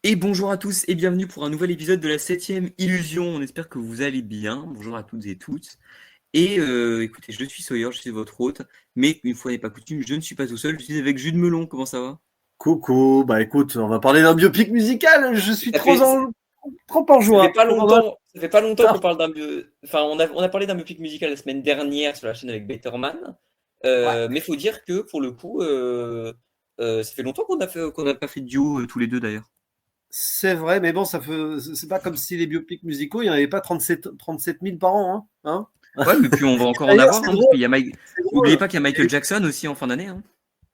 Et bonjour à tous et bienvenue pour un nouvel épisode de la septième illusion. On espère que vous allez bien. Bonjour à toutes et tous. Et écoutez, je suis Sawyer, je suis votre hôte. Mais une fois n'est pas coutume, je ne suis pas tout seul. Je suis avec Jude Melon. Comment ça va? Coucou, bah écoute, on va parler d'un biopic musical. Je suis Ça fait, trop ça fait enjoint. pas Trop enjoint. longtemps, ça fait pas longtemps qu'on parle d'un Enfin, on a parlé d'un biopic musical la semaine dernière sur la chaîne avec Betterman. Ouais, Mais faut dire que pour le coup, ça fait longtemps qu'on n'a pas fait de duo tous les deux d'ailleurs. c'est vrai, mais bon, c'est pas comme si les biopics musicaux, il n'y en avait pas 37 000 par an, hein. Ouais, mais puis on va encore en D'ailleurs, avoir, c'est hein, parce qu'il drôle, y a Mike. c'est Oubliez drôle. pas qu'il y a Michael Jackson aussi en fin d'année, hein.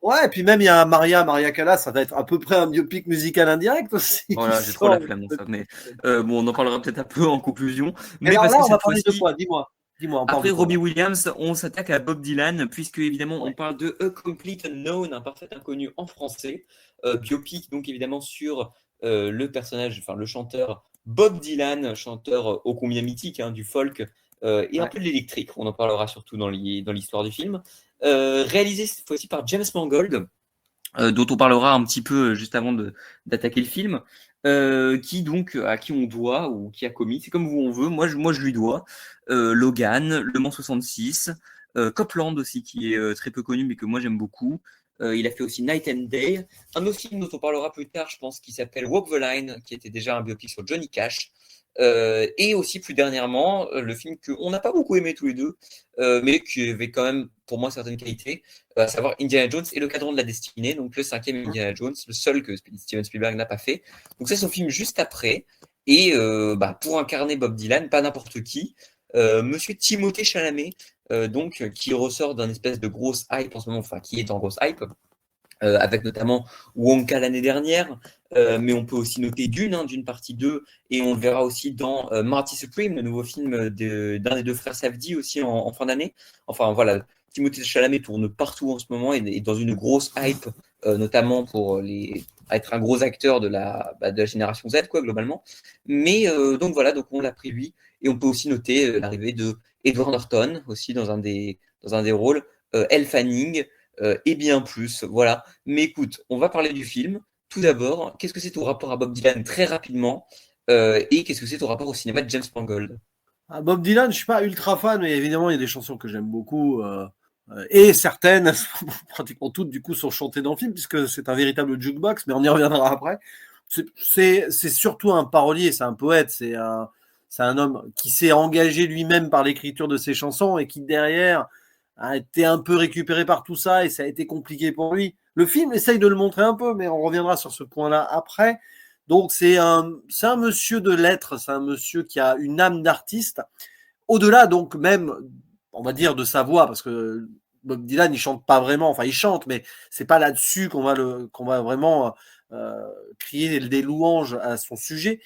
Ouais, et puis même il y a Maria Callas, ça va être à peu près un biopic musical indirect aussi qui Voilà, j'ai trop la sort. flemme dans ça. Mais bon, on en parlera peut-être un peu en conclusion. Et Mais alors parce là, que on va cette parler de fois-ci, quoi? Dis-moi, on parle de après quoi Robbie là? Williams, on s'attaque à Bob Dylan, puisque évidemment, on Ouais, parle de A Complete Unknown, un parfait inconnu en français. Biopic, donc évidemment, sur le personnage, enfin le chanteur Bob Dylan, chanteur ô combien mythique hein, du folk et un ouais. peu de l'électrique. On en parlera surtout dans l'histoire du film. Réalisé cette fois-ci par James Mangold, dont on parlera un petit peu juste avant d'attaquer le film, qui donc à qui on doit ou qui a commis, c'est comme vous on veut. Moi je lui dois Logan, Le Mans 66, Copland aussi qui est très peu connu mais que moi j'aime beaucoup. Il a fait aussi Night and Day, un autre film dont on parlera plus tard, je pense, qui s'appelle Walk the Line, qui était déjà un biopic sur Johnny Cash. Et aussi plus dernièrement, le film qu'on n'a pas beaucoup aimé tous les deux, mais qui avait quand même pour moi certaines qualités, à savoir Indiana Jones et le cadran de la destinée, donc le cinquième Indiana Jones, le seul que Steven Spielberg n'a pas fait. Donc c'est son film juste après. Et pour incarner Bob Dylan, pas n'importe qui, Monsieur Timothée Chalamet, qui ressort d'un espèce de grosse hype en ce moment, enfin qui est en grosse hype, avec notamment Wonka l'année dernière, mais on peut aussi noter Dune, hein, Dune partie 2, et on le verra aussi dans Marty Supreme, le nouveau film d'un des deux frères Safdie aussi en fin d'année. Enfin voilà, Timothée Chalamet tourne partout en ce moment et dans une grosse hype, notamment pour être un gros acteur de la génération Z, quoi, globalement. Mais donc voilà, donc on l'a pris lui, et on peut aussi noter l'arrivée de Edward Norton, aussi dans un des rôles, Elle Fanning, et bien plus. Voilà. Mais écoute, on va parler du film. Tout d'abord, qu'est-ce que c'est ton rapport à Bob Dylan très rapidement et qu'est-ce que c'est ton rapport au cinéma de James Mangold? Ah, Bob Dylan, je suis pas ultra fan, mais évidemment, il y a des chansons que j'aime beaucoup. Et certaines, pratiquement toutes, du coup, sont chantées dans le film, puisque c'est un véritable jukebox, mais on y reviendra après. C'est surtout un parolier, c'est un poète, c'est un homme qui s'est engagé lui-même par l'écriture de ses chansons et qui, derrière, a été un peu récupéré par tout ça et ça a été compliqué pour lui. Le film essaye de le montrer un peu, mais on reviendra sur ce point-là après. Donc c'est un monsieur de lettres, c'est un monsieur qui a une âme d'artiste. Au-delà donc même, on va dire de sa voix, parce que Bob Dylan il chante pas vraiment, enfin il chante, mais c'est pas là-dessus qu'on va vraiment crier des louanges à son sujet.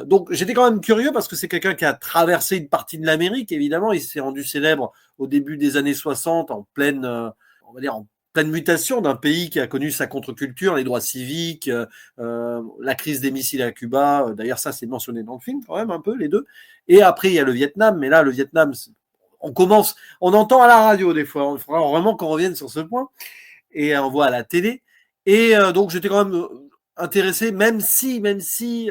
Donc j'étais quand même curieux parce que c'est quelqu'un qui a traversé une partie de l'Amérique. Évidemment, il s'est rendu célèbre au début des années 60 en pleine, on va dire en pleine mutation d'un pays qui a connu sa contre-culture, les droits civiques, la crise des missiles à Cuba. D'ailleurs, ça c'est mentionné dans le film quand même un peu les deux. Et après il y a le Vietnam, mais là le Vietnam, on commence, on entend à la radio des fois. Il faudra vraiment qu'on revienne sur ce point et on voit à la télé. Et donc j'étais quand même intéressé, même si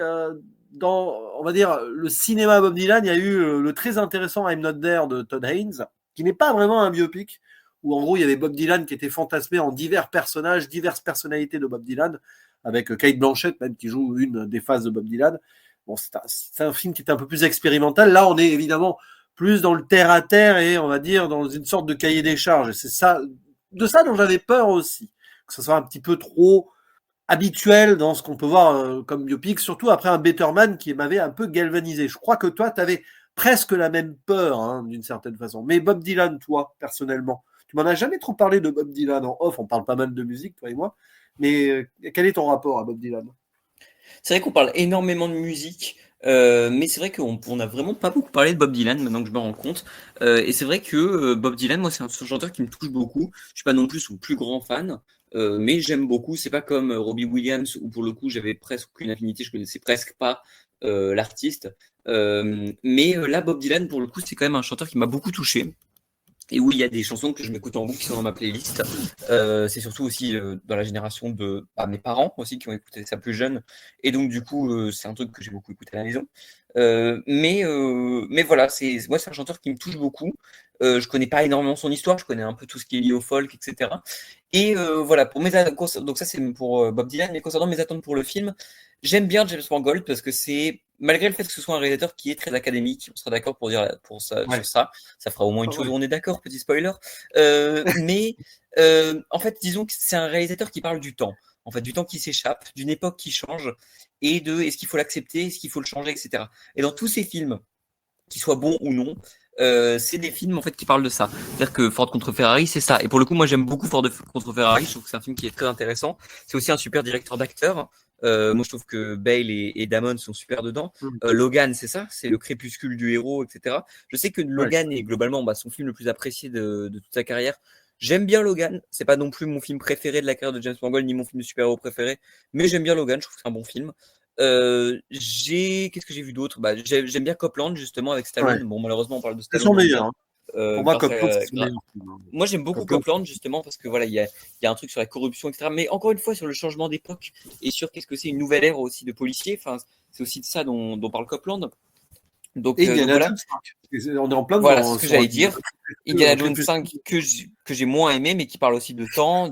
dans, on va dire, le cinéma Bob Dylan, il y a eu le très intéressant I'm Not There de Todd Haynes, qui n'est pas vraiment un biopic, où en gros il y avait Bob Dylan qui était fantasmé en divers personnages, diverses personnalités de Bob Dylan, avec Kate Blanchett même qui joue une des phases de Bob Dylan. Bon, c'est un film qui était un peu plus expérimental. Là, on est évidemment plus dans le terre à terre et on va dire dans une sorte de cahier des charges. Et c'est ça, de ça dont j'avais peur aussi, que ce soit un petit peu trop habituel dans ce qu'on peut voir comme biopic, surtout après un Better Man qui m'avait un peu galvanisé. Je crois que toi, tu avais presque la même peur, hein, d'une certaine façon. Mais Bob Dylan, toi, personnellement, tu m'en as jamais trop parlé de Bob Dylan en off, on parle pas mal de musique, toi et moi, mais quel est ton rapport à Bob Dylan? C'est vrai qu'on parle énormément de musique, mais c'est vrai qu'on n'a vraiment pas beaucoup parlé de Bob Dylan maintenant que je me rends compte. Et c'est vrai que Bob Dylan, moi, c'est un chanteur qui me touche beaucoup. Je suis pas non plus son plus grand fan, mais j'aime beaucoup. C'est pas comme Robbie Williams où pour le coup j'avais presque aucune affinité, je connaissais presque pas l'artiste. Mais là, Bob Dylan, pour le coup, c'est quand même un chanteur qui m'a beaucoup touché. et où il y a des chansons que je m'écoute en boucle qui sont dans ma playlist. C'est surtout aussi dans la génération de mes parents aussi qui ont écouté ça plus jeune. Et donc, du coup, c'est un truc que j'ai beaucoup écouté à la maison. Mais voilà, moi, c'est un chanteur qui me touche beaucoup. Je connais pas énormément son histoire, je connais un peu tout ce qui est lié au folk, etc. Et voilà, donc ça c'est pour Bob Dylan, mais concernant mes attentes pour le film, j'aime bien James Mangold parce que c'est, malgré le fait que ce soit un réalisateur qui est très académique, on sera d'accord pour dire pour ça, Ouais. sur ça, ça fera au moins une chose Ouais. où on est d'accord, petit spoiler. Mais en fait, disons que c'est un réalisateur qui parle du temps, en fait, du temps qui s'échappe, d'une époque qui change, et de est-ce qu'il faut l'accepter, est-ce qu'il faut le changer, etc. Et dans tous ces films, qu'ils soient bons ou non, c'est des films en fait qui parlent de ça. C'est-à-dire que Ford contre Ferrari, c'est ça. Et pour le coup, moi j'aime beaucoup Ford contre Ferrari. Je trouve que c'est un film qui est très intéressant. C'est aussi un super directeur d'acteurs. Moi je trouve que Bale et Damon sont super dedans. Mm. Logan, c'est ça, c'est le crépuscule du héros, etc. Je sais que Ouais. Logan est globalement son film le plus apprécié de toute sa carrière. J'aime bien Logan. C'est pas non plus mon film préféré de la carrière de James Mangold ni mon film de super-héros préféré, mais j'aime bien Logan. Je trouve que c'est un bon film. Qu'est-ce que j'ai vu d'autre? J'aime bien Copland justement avec Ouais. Stallone. Bon, malheureusement, on parle de C'est Stallone son dans le meilleur, bien. hein. Pour moi, Copland, c'est son Grâce. meilleur film, hein. Moi, j'aime beaucoup Copland, Copland justement parce que voilà, il y a un truc sur la corruption, etc. Mais encore une fois, sur le changement d'époque et sur qu'est-ce que c'est une nouvelle ère aussi de policiers. Enfin, c'est aussi de ça dont parle Copland. et Donc Indiana voilà. Jones 5. On est en plein Voilà, c'est dedans, ce que sur j'allais dire. Indiana un Jones crépuscule. 5 que j'ai moins aimé, mais qui parle aussi de temps,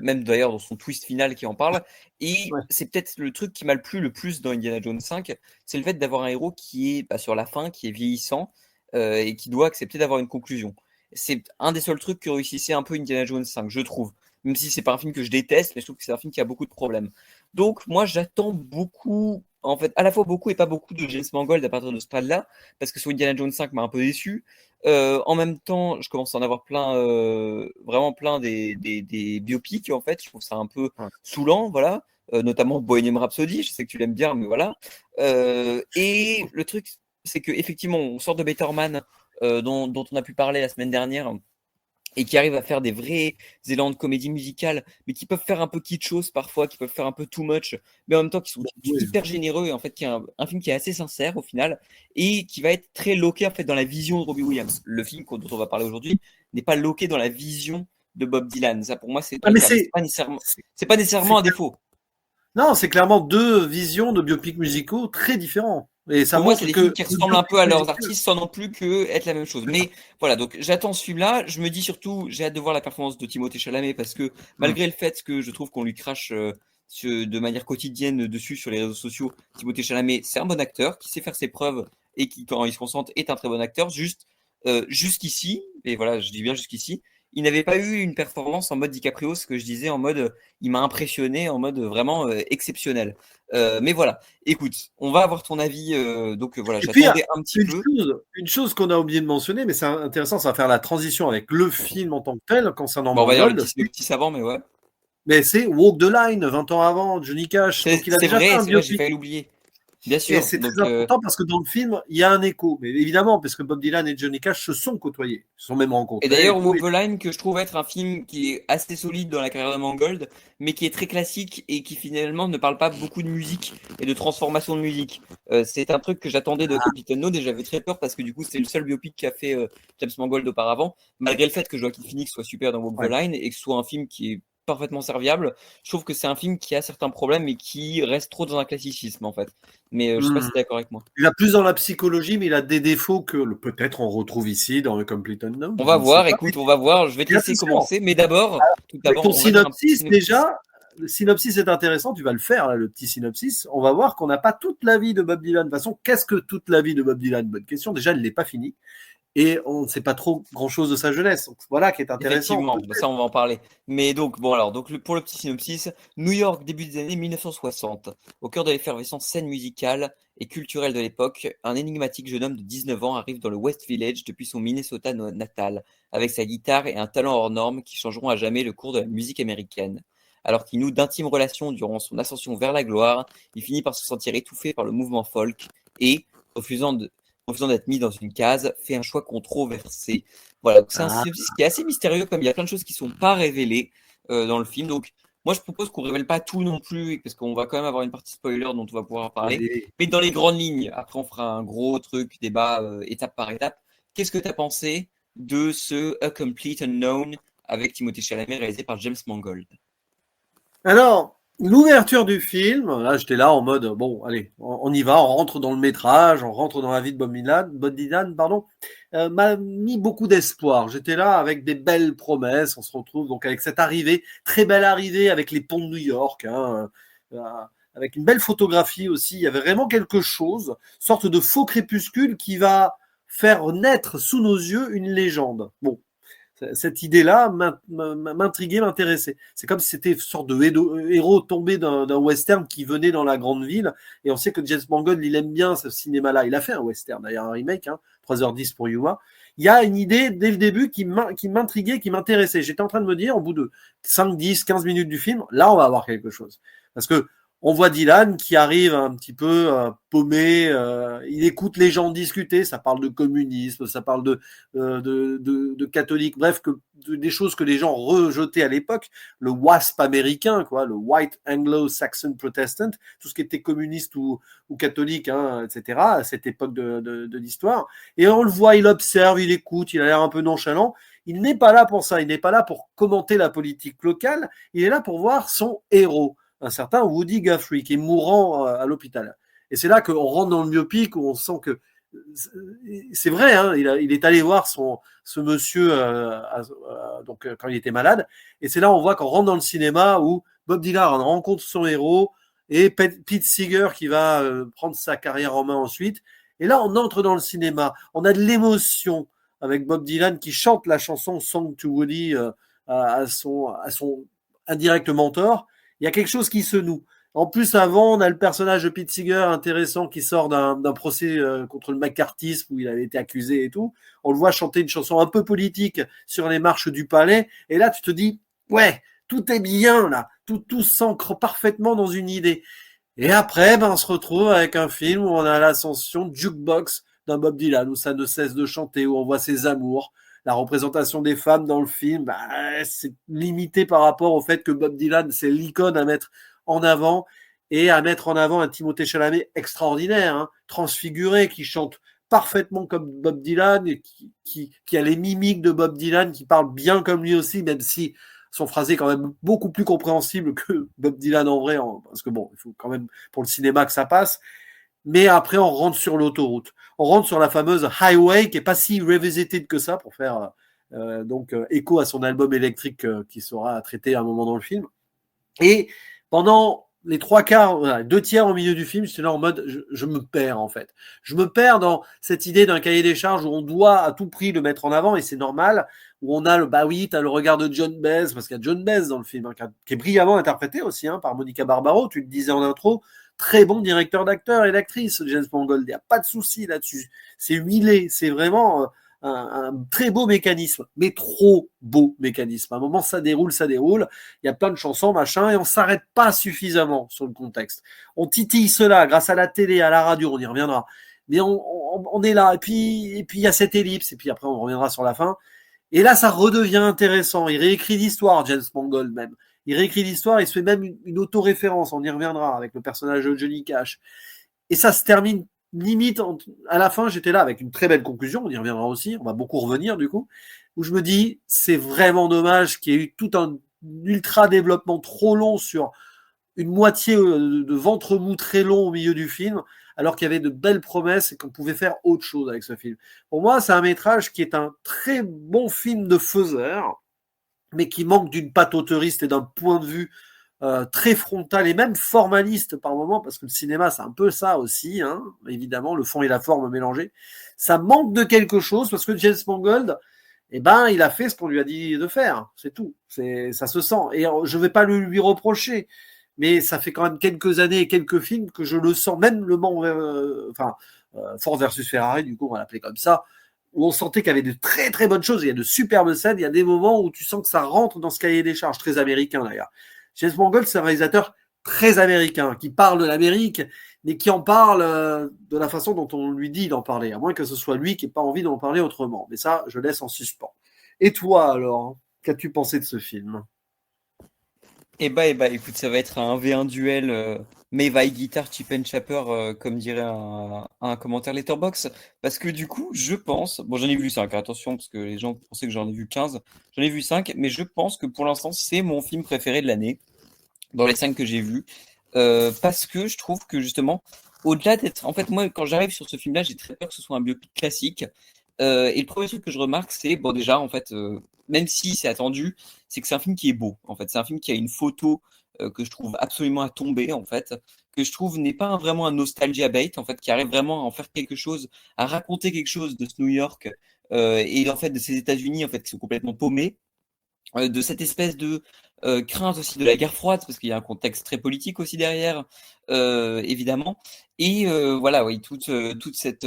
même d'ailleurs dans son twist final qui en parle. Et Ouais. c'est peut-être le truc qui m'a plu le plus dans Indiana Jones 5, c'est le fait d'avoir un héros qui est sur la fin, qui est vieillissant et qui doit accepter d'avoir une conclusion. C'est un des seuls trucs que réussissait un peu Indiana Jones 5, je trouve. Même si c'est pas un film que je déteste, mais je trouve que c'est un film qui a beaucoup de problèmes. Donc moi j'attends beaucoup, en fait, à la fois beaucoup et pas beaucoup de James Mangold à partir de ce stade-là, parce que sur Indiana Jones 5 m'a un peu déçu. En même temps, je commence à en avoir plein, vraiment plein des biopics en fait. Je trouve ça un peu Ouais. saoulant, voilà. Notamment Bohemian Rhapsody, je sais que tu l'aimes bien, mais voilà. Et le truc, c'est que effectivement, on sort de Better Man, dont on a pu parler la semaine dernière, et qui arrivent à faire des vrais élans de comédie musicale, mais qui peuvent faire un peu kitschos parfois, qui peuvent faire un peu too much, mais en même temps qui sont Oui. hyper généreux, et en fait qui est un film qui est assez sincère au final, et qui va être très loqué en fait dans la vision de Robbie Williams. Le film dont on va parler aujourd'hui n'est pas loqué dans la vision de Bob Dylan. Ça pour moi c'est Ah, très mais clair, mais c'est pas nécessairement c'est un défaut. non, c'est clairement deux visions de biopics musicaux très différents. Et ça Pour moi, c'est montre des que films qui le ressemblent un biopic peu à leurs musical, artistes sans non plus que être la même chose. Mais voilà, donc j'attends celui-là. Je me dis surtout, j'ai hâte de voir la performance de Timothée Chalamet parce que hum, malgré le fait que je trouve qu'on lui crache de manière quotidienne dessus sur les réseaux sociaux, Timothée Chalamet, c'est un bon acteur qui sait faire ses preuves et qui, quand il se concentre, est un très bon acteur. Juste jusqu'ici, et voilà, je dis bien jusqu'ici, il n'avait pas eu une performance en mode DiCaprio, ce que je disais en mode, il m'a impressionné en mode vraiment exceptionnel. Mais voilà. Écoute, on va avoir ton avis. Donc voilà, et puis, il y a j'attendais un petit peu. une chose qu'on a oublié de mentionner, mais c'est intéressant, ça va faire la transition avec le film en tant que tel concernant Bon, on va dire le Mangold, petit synopsis avant, mais ouais. mais c'est Walk the Line, 20 ans avant, Johnny Cash. Donc il a C'est déjà fait vrai, un c'est vrai, j'ai biopic. failli l'oublier. Bien Et sûr. c'est très important parce que dans le film, il y a un écho. Mais évidemment, parce que Bob Dylan et Johnny Cash se sont côtoyés, se sont même Et rencontrés et d'ailleurs, tout. Walk the Line, que je trouve être un film qui est assez solide dans la carrière de Mangold, mais qui est très classique et qui finalement ne parle pas beaucoup de musique et de transformation de musique. C'est un truc que j'attendais de Captain Node et j'avais très peur parce que du coup, c'est le seul biopic qu'a fait James Mangold auparavant. Malgré le fait que Joaquin Phoenix soit super dans Walk the Ouais. Line et que ce soit un film qui est parfaitement serviable, je trouve que c'est un film qui a certains problèmes et qui reste trop dans un classicisme en fait. Mais je sais pas si Hmm. tu es d'accord avec moi. Il a plus dans la psychologie, mais il a des défauts que peut-être on retrouve ici dans le Complete Unknown, On je va ne sais voir, pas. écoute, on va voir. Je vais te Et laisser attention, commencer, mais d'abord, tout avec d'abord, ton on va faire un petit synopsis synopsis. déjà, le synopsis est intéressant, tu vas le faire, là, le petit synopsis. On va voir qu'on n'a pas toute la vie de Bob Dylan. De toute façon, qu'est-ce que toute la vie de Bob Dylan? Bonne question. Déjà, elle n'est pas finie. Et on ne sait pas trop grand-chose de sa jeunesse. Donc, voilà qui est intéressant. Effectivement, ça on va en parler. Mais donc, bon alors, pour le petit synopsis, New York, début des années 1960. Au cœur de l'effervescente scène musicale et culturelle de l'époque, un énigmatique jeune homme de 19 ans arrive dans le West Village depuis son Minnesota natal, avec sa guitare et un talent hors norme qui changeront à jamais le cours de la musique américaine. Alors qu'il noue d'intimes relations durant son ascension vers la gloire, il finit par se sentir étouffé par le mouvement folk et, refusant de, refusant d'être mis dans une case, fait un choix controversé. Voilà, donc c'est un Ah, synopsis qui est assez mystérieux, comme il y a plein de choses qui ne sont pas révélées dans le film. Donc, moi, je propose qu'on ne révèle pas tout non plus, parce qu'on va quand même avoir une partie spoiler dont on va pouvoir parler. oui. Mais dans les grandes lignes, après, on fera un gros truc, débat étape par étape. Qu'est-ce que tu as pensé de ce A Complete Unknown avec Timothée Chalamet, réalisé par James Mangold? Alors, l'ouverture du film, là j'étais là en mode, bon, allez, on y va, on rentre dans le métrage, on rentre dans la vie de Bob Dylan, pardon, m'a mis beaucoup d'espoir. J'étais là avec des belles promesses, on se retrouve donc avec cette arrivée, très belle arrivée avec les ponts de New York, hein, avec une belle photographie aussi, il y avait vraiment quelque chose, sorte de faux crépuscule qui va faire naître sous nos yeux une légende. Bon, cette idée-là m'intriguait, m'intéressait. C'est comme si c'était une sorte de héros tombé d'un western qui venait dans la grande ville. Et on sait que James Mangold, il aime bien ce cinéma-là. Il a fait un western, d'ailleurs, un remake, hein, 3h10 pour Yuma. Il y a une idée, dès le début, qui m'intriguait, qui m'intéressait. J'étais en train de me dire, au bout de 5, 10, 15 minutes du film, là, on va avoir quelque chose. Parce que on voit Dylan qui arrive un petit peu paumé, il écoute les gens discuter, ça parle de communisme, ça parle de catholiques, bref, des choses que les gens rejetaient à l'époque, le WASP américain, quoi, le White Anglo-Saxon Protestant, tout ce qui était communiste ou catholique, hein, etc., à cette époque de l'histoire. Et on le voit, il observe, il écoute, il a l'air un peu nonchalant. Il n'est pas là pour ça, il n'est pas là pour commenter la politique locale, il est là pour voir son héros, un certain Woody Guthrie, qui est mourant à l'hôpital. Et c'est là qu'on rentre dans le biopic, où on sent que c'est vrai, hein, il est allé voir ce monsieur donc, quand il était malade, et c'est là on voit qu'on rentre dans le cinéma où Bob Dylan rencontre son héros, et Pete Seeger qui va prendre sa carrière en main ensuite. Et là, on entre dans le cinéma, on a de l'émotion avec Bob Dylan qui chante la chanson Song to Woody à son indirect mentor. Il y a quelque chose qui se noue. En plus, avant, on a le personnage de Pete Seeger intéressant qui sort d'un procès contre le macartisme où il avait été accusé et tout. On le voit chanter une chanson un peu politique sur les marches du palais. Et là, tu te dis, ouais, tout est bien là. Tout s'ancre parfaitement dans une idée. Et après, on se retrouve avec un film où on a l'ascension jukebox d'un Bob Dylan, où ça ne cesse de chanter, où on voit ses amours. La représentation des femmes dans le film, c'est limité par rapport au fait que Bob Dylan, c'est l'icône à mettre en avant, et à mettre en avant un Timothée Chalamet extraordinaire, hein, transfiguré, qui chante parfaitement comme Bob Dylan, et qui a les mimiques de Bob Dylan, qui parle bien comme lui aussi, même si son phrasé est quand même beaucoup plus compréhensible que Bob Dylan en vrai, parce que bon, il faut quand même pour le cinéma que ça passe. Mais après, on rentre sur l'autoroute. On rentre sur la fameuse Highway, qui est pas si revisited que ça, pour faire écho à son album électrique qui sera traité à un moment dans le film. Et pendant les 3/4, voilà, 2/3 au milieu du film, j'étais là en mode, je me perds en fait. Je me perds dans cette idée d'un cahier des charges où on doit à tout prix le mettre en avant, et c'est normal, où on a bah oui, t'as le regard de John Baez, parce qu'il y a John Baez dans le film, hein, qui est brillamment interprété aussi par Monica Barbaro, tu le disais en intro, très bon directeur d'acteurs et d'actrices, James Mangold, il n'y a pas de souci là-dessus. C'est huilé, c'est vraiment un très beau mécanisme, mais trop beau mécanisme. À un moment, ça déroule, il y a plein de chansons, machin, et on s'arrête pas suffisamment sur le contexte. On titille cela grâce à la télé, à la radio, on y reviendra. Mais on est là, et puis il y a cette ellipse, et puis après on reviendra sur la fin. Et là, ça redevient intéressant. Il réécrit l'histoire, James Mangold même. Il réécrit l'histoire, il se fait même une auto-référence, on y reviendra, avec le personnage de Johnny Cash. Et ça se termine limite, à la fin, j'étais là avec une très belle conclusion, on y reviendra aussi, on va beaucoup revenir du coup, où je me dis, c'est vraiment dommage qu'il y ait eu tout un ultra développement trop long sur une moitié de ventre mou très long au milieu du film, alors qu'il y avait de belles promesses et qu'on pouvait faire autre chose avec ce film. Pour moi, c'est un métrage qui est un très bon film de faiseur, mais qui manque d'une patte auteuriste et d'un point de vue très frontal et même formaliste par moment, parce que le cinéma, c'est un peu ça aussi, hein, évidemment, le fond et la forme mélangés. Ça manque de quelque chose, parce que James Mangold, il a fait ce qu'on lui a dit de faire, c'est tout. Ça se sent. Et je ne vais pas lui reprocher, mais ça fait quand même quelques années et quelques films que je le sens, même le Ford versus Ferrari, du coup, on va l'appeler comme ça, où on sentait qu'il y avait de très très bonnes choses, il y a de superbes scènes, il y a des moments où tu sens que ça rentre dans ce cahier des charges, très américain d'ailleurs. James Mangold, c'est un réalisateur très américain, qui parle de l'Amérique, mais qui en parle de la façon dont on lui dit d'en parler, à moins que ce soit lui qui n'ait pas envie d'en parler autrement. Mais ça, je laisse en suspens. Et toi alors, qu'as-tu pensé de ce film ? Écoute, ça va être un 1v1 duel mais by guitar chip and chapper, comme dirait un commentaire Letterboxd, parce que du coup, je pense, bon, j'en ai vu 5, attention, parce que les gens pensaient que j'en ai vu 15, j'en ai vu 5, mais je pense que pour l'instant, c'est mon film préféré de l'année, dans les 5 que j'ai vus, parce que je trouve que justement, au-delà d'être, en fait, moi, quand j'arrive sur ce film-là, j'ai très peur que ce soit un biopic classique, et le premier truc que je remarque, c'est, bon, déjà, en fait, même si c'est attendu, c'est que c'est un film qui est beau. En fait, c'est un film qui a une photo que je trouve absolument à tomber, en fait, que je trouve n'est pas vraiment un nostalgia bait, en fait, qui arrive vraiment à en faire quelque chose, à raconter quelque chose de ce New York et en fait de ces États-Unis, en fait, qui sont complètement paumés, de cette espèce de crainte aussi de la guerre froide, parce qu'il y a un contexte très politique aussi derrière, évidemment. Et voilà, oui, toute cette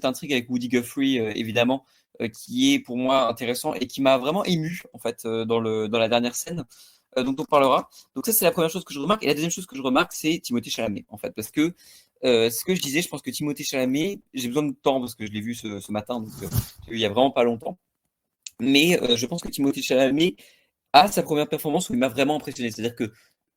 intrigue avec Woody Guthrie, évidemment, qui est pour moi intéressant et qui m'a vraiment ému, en fait, dans la dernière scène, dont on parlera. Donc ça, c'est la première chose que je remarque. Et la deuxième chose que je remarque, c'est Timothée Chalamet, en fait, parce que ce que je disais, je pense que Timothée Chalamet, j'ai besoin de temps parce que je l'ai vu ce matin, donc il y a vraiment pas longtemps. Mais je pense que Timothée Chalamet a sa première performance où il m'a vraiment impressionné. C'est-à-dire que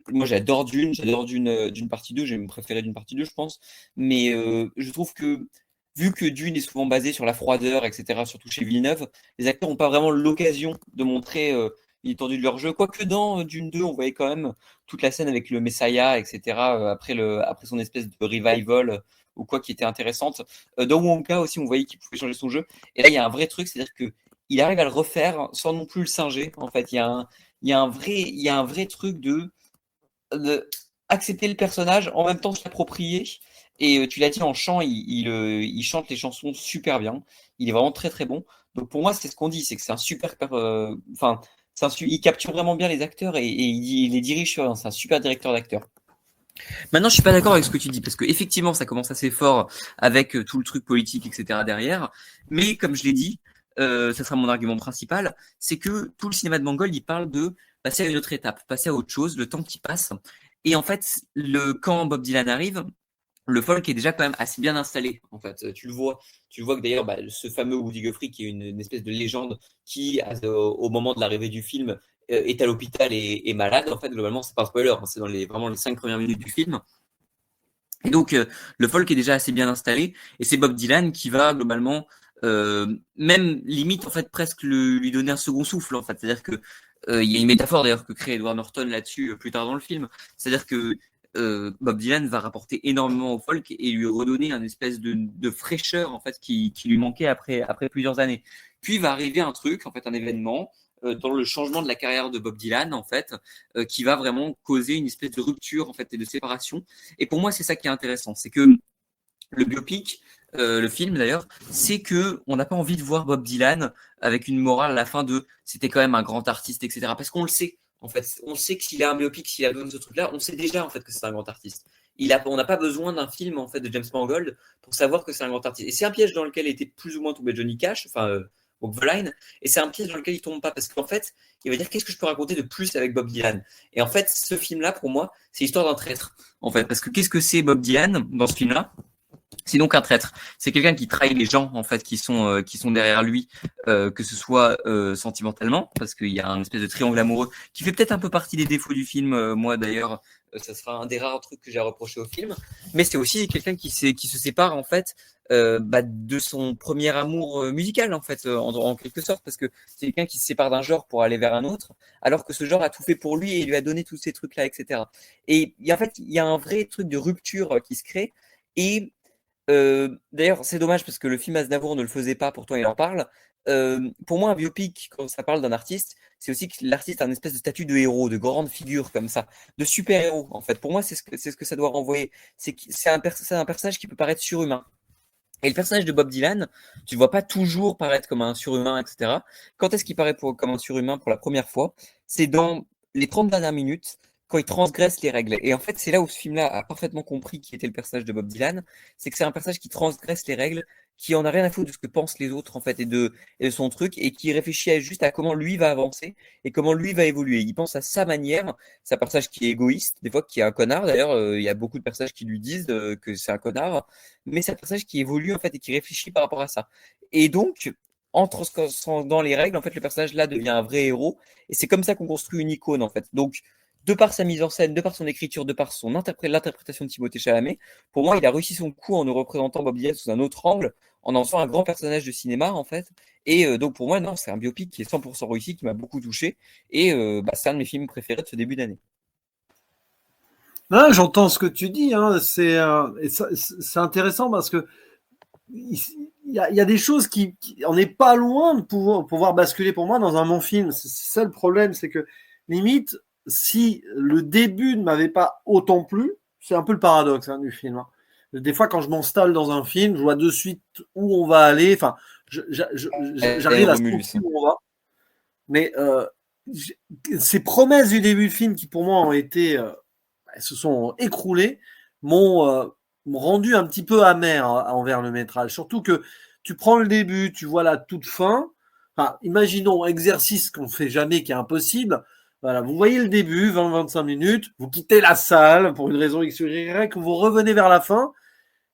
moi j'adore d'une partie 2, j'ai mon préféré d'une partie 2, je pense. Mais je trouve que vu que Dune est souvent basé sur la froideur, etc., surtout chez Villeneuve, les acteurs n'ont pas vraiment l'occasion de montrer l'étendue de leur jeu. Quoique dans Dune 2, on voyait quand même toute la scène avec le Messiah, etc., après son espèce de revival ou quoi qui était intéressante. Dans Wonka aussi, on voyait qu'il pouvait changer son jeu. Et là, il y a un vrai truc, c'est-à-dire que il arrive à le refaire sans non plus le singer. En fait, il y a un vrai truc de accepter le personnage, en même temps se l'approprier. Et tu l'as dit en chant, il chante les chansons super bien. Il est vraiment très très bon. Donc pour moi, c'est ce qu'on dit, c'est que c'est un super, enfin, il capture vraiment bien les acteurs et il les dirige sur. C'est un super directeur d'acteurs. Maintenant, je suis pas d'accord avec ce que tu dis parce que effectivement, ça commence assez fort avec tout le truc politique, etc. derrière. Mais comme je l'ai dit, ça sera mon argument principal, c'est que tout le cinéma de Mangold, il parle de passer à une autre étape, passer à autre chose, le temps qui passe. Et en fait, quand Bob Dylan arrive, le folk est déjà quand même assez bien installé. En fait, tu le vois que d'ailleurs, bah, ce fameux Woody Guthrie, qui est une espèce de légende, qui au moment de l'arrivée du film est à l'hôpital et malade. En fait, globalement, c'est pas un spoiler, hein, c'est dans vraiment les 5 premières minutes du film. Et donc, le folk est déjà assez bien installé, et c'est Bob Dylan qui va globalement, même limite en fait presque lui donner un second souffle en fait. C'est-à-dire que il y a une métaphore d'ailleurs que crée Edward Norton là-dessus plus tard dans le film. C'est-à-dire que Bob Dylan va rapporter énormément au folk et lui redonner un espèce de fraîcheur en fait qui lui manquait après plusieurs années. Puis va arriver un truc, en fait, un événement dans le changement de la carrière de Bob Dylan en fait, qui va vraiment causer une espèce de rupture en fait et de séparation. Et pour moi, c'est ça qui est intéressant, c'est que le biopic, le film d'ailleurs, c'est que on n'a pas envie de voir Bob Dylan avec une morale à la fin de c'était quand même un grand artiste, etc. Parce qu'on le sait, en fait, on sait que s'il a un biopic, s'il a besoin de ce truc-là, on sait déjà en fait que c'est un grand artiste. On n'a pas besoin d'un film en fait de James Mangold pour savoir que c'est un grand artiste. Et c'est un piège dans lequel était plus ou moins tombé Johnny Cash, enfin Walk the Line, et c'est un piège dans lequel il tombe pas parce qu'en fait, il va dire qu'est-ce que je peux raconter de plus avec Bob Dylan. Et en fait, ce film-là, pour moi, c'est l'histoire d'un traître. En fait, parce que qu'est-ce que c'est Bob Dylan dans ce film-là? C'est donc un traître. C'est quelqu'un qui trahit les gens en fait qui sont derrière lui, que ce soit sentimentalement, parce qu'il y a un espèce de triangle amoureux qui fait peut-être un peu partie des défauts du film. Moi d'ailleurs, ça sera un des rares trucs que j'ai reproché au film. Mais c'est aussi quelqu'un qui se sépare en fait de son premier amour musical en fait, en quelque sorte, parce que c'est quelqu'un qui se sépare d'un genre pour aller vers un autre, alors que ce genre a tout fait pour lui et lui a donné tous ces trucs là, etc. Et en fait, il y a un vrai truc de rupture qui se crée. Et d'ailleurs, c'est dommage parce que le film Aznavour ne le faisait pas, pourtant il en parle. Pour moi, un biopic, quand ça parle d'un artiste, c'est aussi que l'artiste a une espèce de statut de héros, de grande figure comme ça, de super-héros, en fait. Pour moi, c'est ce que ça doit renvoyer. C'est un personnage qui peut paraître surhumain. Et le personnage de Bob Dylan, tu ne vois pas toujours paraître comme un surhumain, etc. Quand est-ce qu'il paraît comme un surhumain pour la première fois? C'est dans les 30 dernières minutes, quand il transgresse les règles. Et en fait, c'est là où ce film-là a parfaitement compris qui était le personnage de Bob Dylan. C'est que c'est un personnage qui transgresse les règles, qui en a rien à foutre de ce que pensent les autres, en fait, et de son truc, et qui réfléchit juste à comment lui va avancer et comment lui va évoluer. Il pense à sa manière. C'est un personnage qui est égoïste, des fois qui est un connard. D'ailleurs, il y a beaucoup de personnages qui lui disent que c'est un connard, mais c'est un personnage qui évolue en fait et qui réfléchit par rapport à ça. Et donc, en transgressant dans les règles, en fait, le personnage là devient un vrai héros, et c'est comme ça qu'on construit une icône en fait. Donc, de par sa mise en scène, de par son écriture, de par l'interprétation de Timothée Chalamet, pour moi, il a réussi son coup en nous représentant Bob Dylan sous un autre angle, en en faisant un grand personnage de cinéma, en fait. Et donc, pour moi, non, c'est un biopic qui est 100% réussi, qui m'a beaucoup touché. Et c'est un de mes films préférés de ce début d'année. Ah, j'entends ce que tu dis, hein. C'est intéressant parce que il y a des choses on n'est pas loin de pouvoir basculer pour moi dans un bon film. C'est ça le problème, c'est que limite, si le début ne m'avait pas autant plu, c'est un peu le paradoxe du film. Hein. Des fois, quand je m'installe dans un film, je vois de suite où on va aller. Enfin, j'arrive à Romulus. sentir où on va. Mais ces promesses du début du film qui, pour moi, elles se sont écroulées, m'ont rendu un petit peu amer envers le métrage. Surtout que tu prends le début, tu vois la toute fin. Enfin, imaginons exercice qu'on ne fait jamais, qui est impossible. Voilà, vous voyez le début, 20-25 minutes, vous quittez la salle pour une raison X ou Y, vous revenez vers la fin.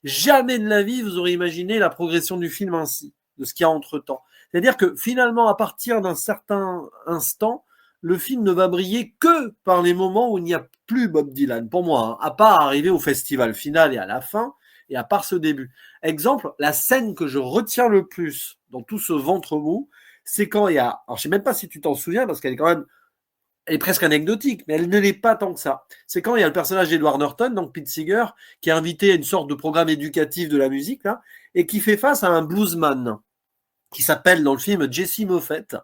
Jamais de la vie, vous aurez imaginé la progression du film ainsi, de ce qu'il y a entre-temps. C'est-à-dire que finalement, à partir d'un certain instant, le film ne va briller que par les moments où il n'y a plus Bob Dylan, pour moi, à part arriver au festival final et à la fin, et à part ce début. Exemple, la scène que je retiens le plus dans tout ce ventre mou, c'est quand il y a, alors je sais même pas si tu t'en souviens, parce qu'elle est quand même, elle est presque anecdotique, mais elle ne l'est pas tant que ça. C'est quand il y a le personnage d'Edward Norton, donc Pete Seeger, qui est invité à une sorte de programme éducatif de la musique, là, et qui fait face à un bluesman, qui s'appelle dans le film Jesse Moffett,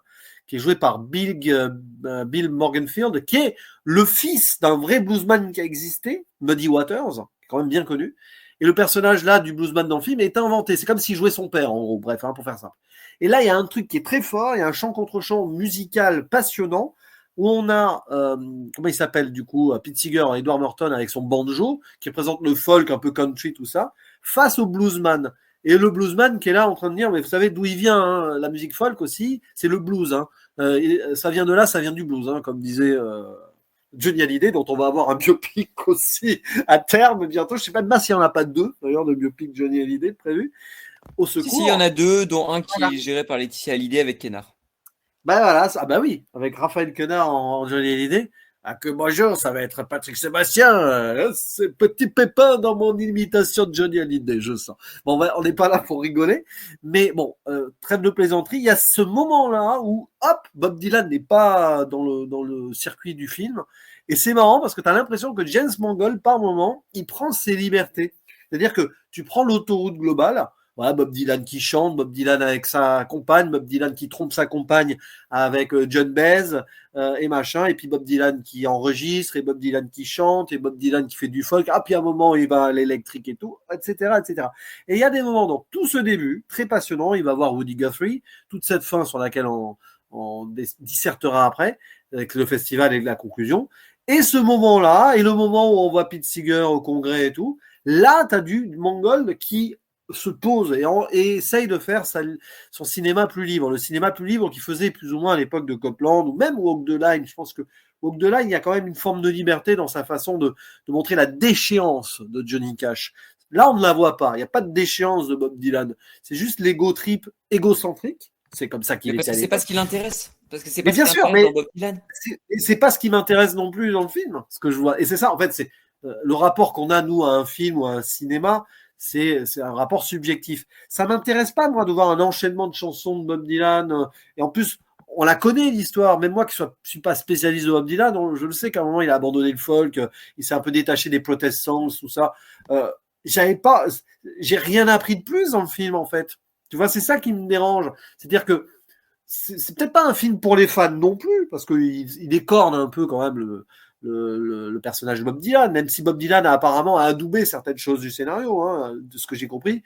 qui est joué par Bill Morganfield, qui est le fils d'un vrai bluesman qui a existé, Muddy Waters, qui est quand même bien connu. Et le personnage là du bluesman dans le film est inventé. C'est comme s'il jouait son père, en gros, bref, pour faire simple. Et là, il y a un truc qui est très fort, il y a un chant contre chant musical passionnant, où on a, comment il s'appelle du coup, Pete Seeger, Edward Norton avec son banjo, qui représente le folk un peu country, tout ça, face au bluesman. Et le bluesman qui est là en train de dire, mais vous savez d'où il vient, hein, la musique folk aussi, c'est le blues. Hein. Ça vient de là, ça vient du blues, hein, comme disait Johnny Hallyday, dont on va avoir un biopic aussi à terme bientôt. Je sais pas s'il n'y en a pas deux, d'ailleurs, de biopic Johnny Hallyday prévu. Au secours. Si, il y en a deux, dont un qui est géré par Laetitia Hallyday avec Kenard. Bah voilà, bah oui, avec Raphaël Quenard en Johnny Hallyday. Ah que bonjour, ça va être Patrick Sébastien. C'est petit pépin dans mon imitation de Johnny Hallyday, je sens. Bon, on n'est pas là pour rigoler, mais bon, trêve de plaisanterie. Il y a ce moment-là où, hop, Bob Dylan n'est pas dans le circuit du film, et c'est marrant parce que tu as l'impression que James Mangold, par moment, il prend ses libertés. C'est-à-dire que tu prends l'autoroute globale. Voilà, Bob Dylan qui chante, Bob Dylan avec sa compagne, Bob Dylan qui trompe sa compagne avec John Baez et machin, et puis Bob Dylan qui enregistre, et Bob Dylan qui chante, et Bob Dylan qui fait du folk, ah puis à un moment il va à l'électrique et tout, etc., etc. Et il y a des moments dans tout ce début, très passionnant, il va voir Woody Guthrie, toute cette fin sur laquelle on dissertera après, avec le festival et la conclusion, et ce moment-là, et le moment où on voit Pete Seeger au congrès et tout, là tu as du Mangold qui se pose et essaye de faire son cinéma plus libre. Le cinéma plus libre qu'il faisait plus ou moins à l'époque de Copland ou même Walk the Line. Je pense que Walk the Line, il y a quand même une forme de liberté dans sa façon de montrer la déchéance de Johnny Cash. Là, on ne la voit pas. Il n'y a pas de déchéance de Bob Dylan. C'est juste l'ego trip égocentrique. C'est comme ça qu'il est. C'est pas ce qui l'intéresse. Parce que c'est pas ce qui l'intéresse dans Bob Dylan. C'est pas ce qui m'intéresse non plus dans le film, ce que je vois. Et c'est ça, en fait, c'est le rapport qu'on a, nous, à un film ou à un cinéma. C'est un rapport subjectif. Ça m'intéresse pas, moi, de voir un enchaînement de chansons de Bob Dylan. Et en plus, on la connaît, l'histoire. Même moi, qui suis pas spécialiste de Bob Dylan, je le sais qu'à un moment, il a abandonné le folk. Il s'est un peu détaché des protest songs, tout ça. J'ai rien appris de plus dans le film, en fait. Tu vois, c'est ça qui me dérange. C'est-à-dire que c'est peut-être pas un film pour les fans non plus, parce qu'il écorne un peu quand même le personnage de Bob Dylan, même si Bob Dylan a apparemment adoubé certaines choses du scénario, hein, de ce que j'ai compris.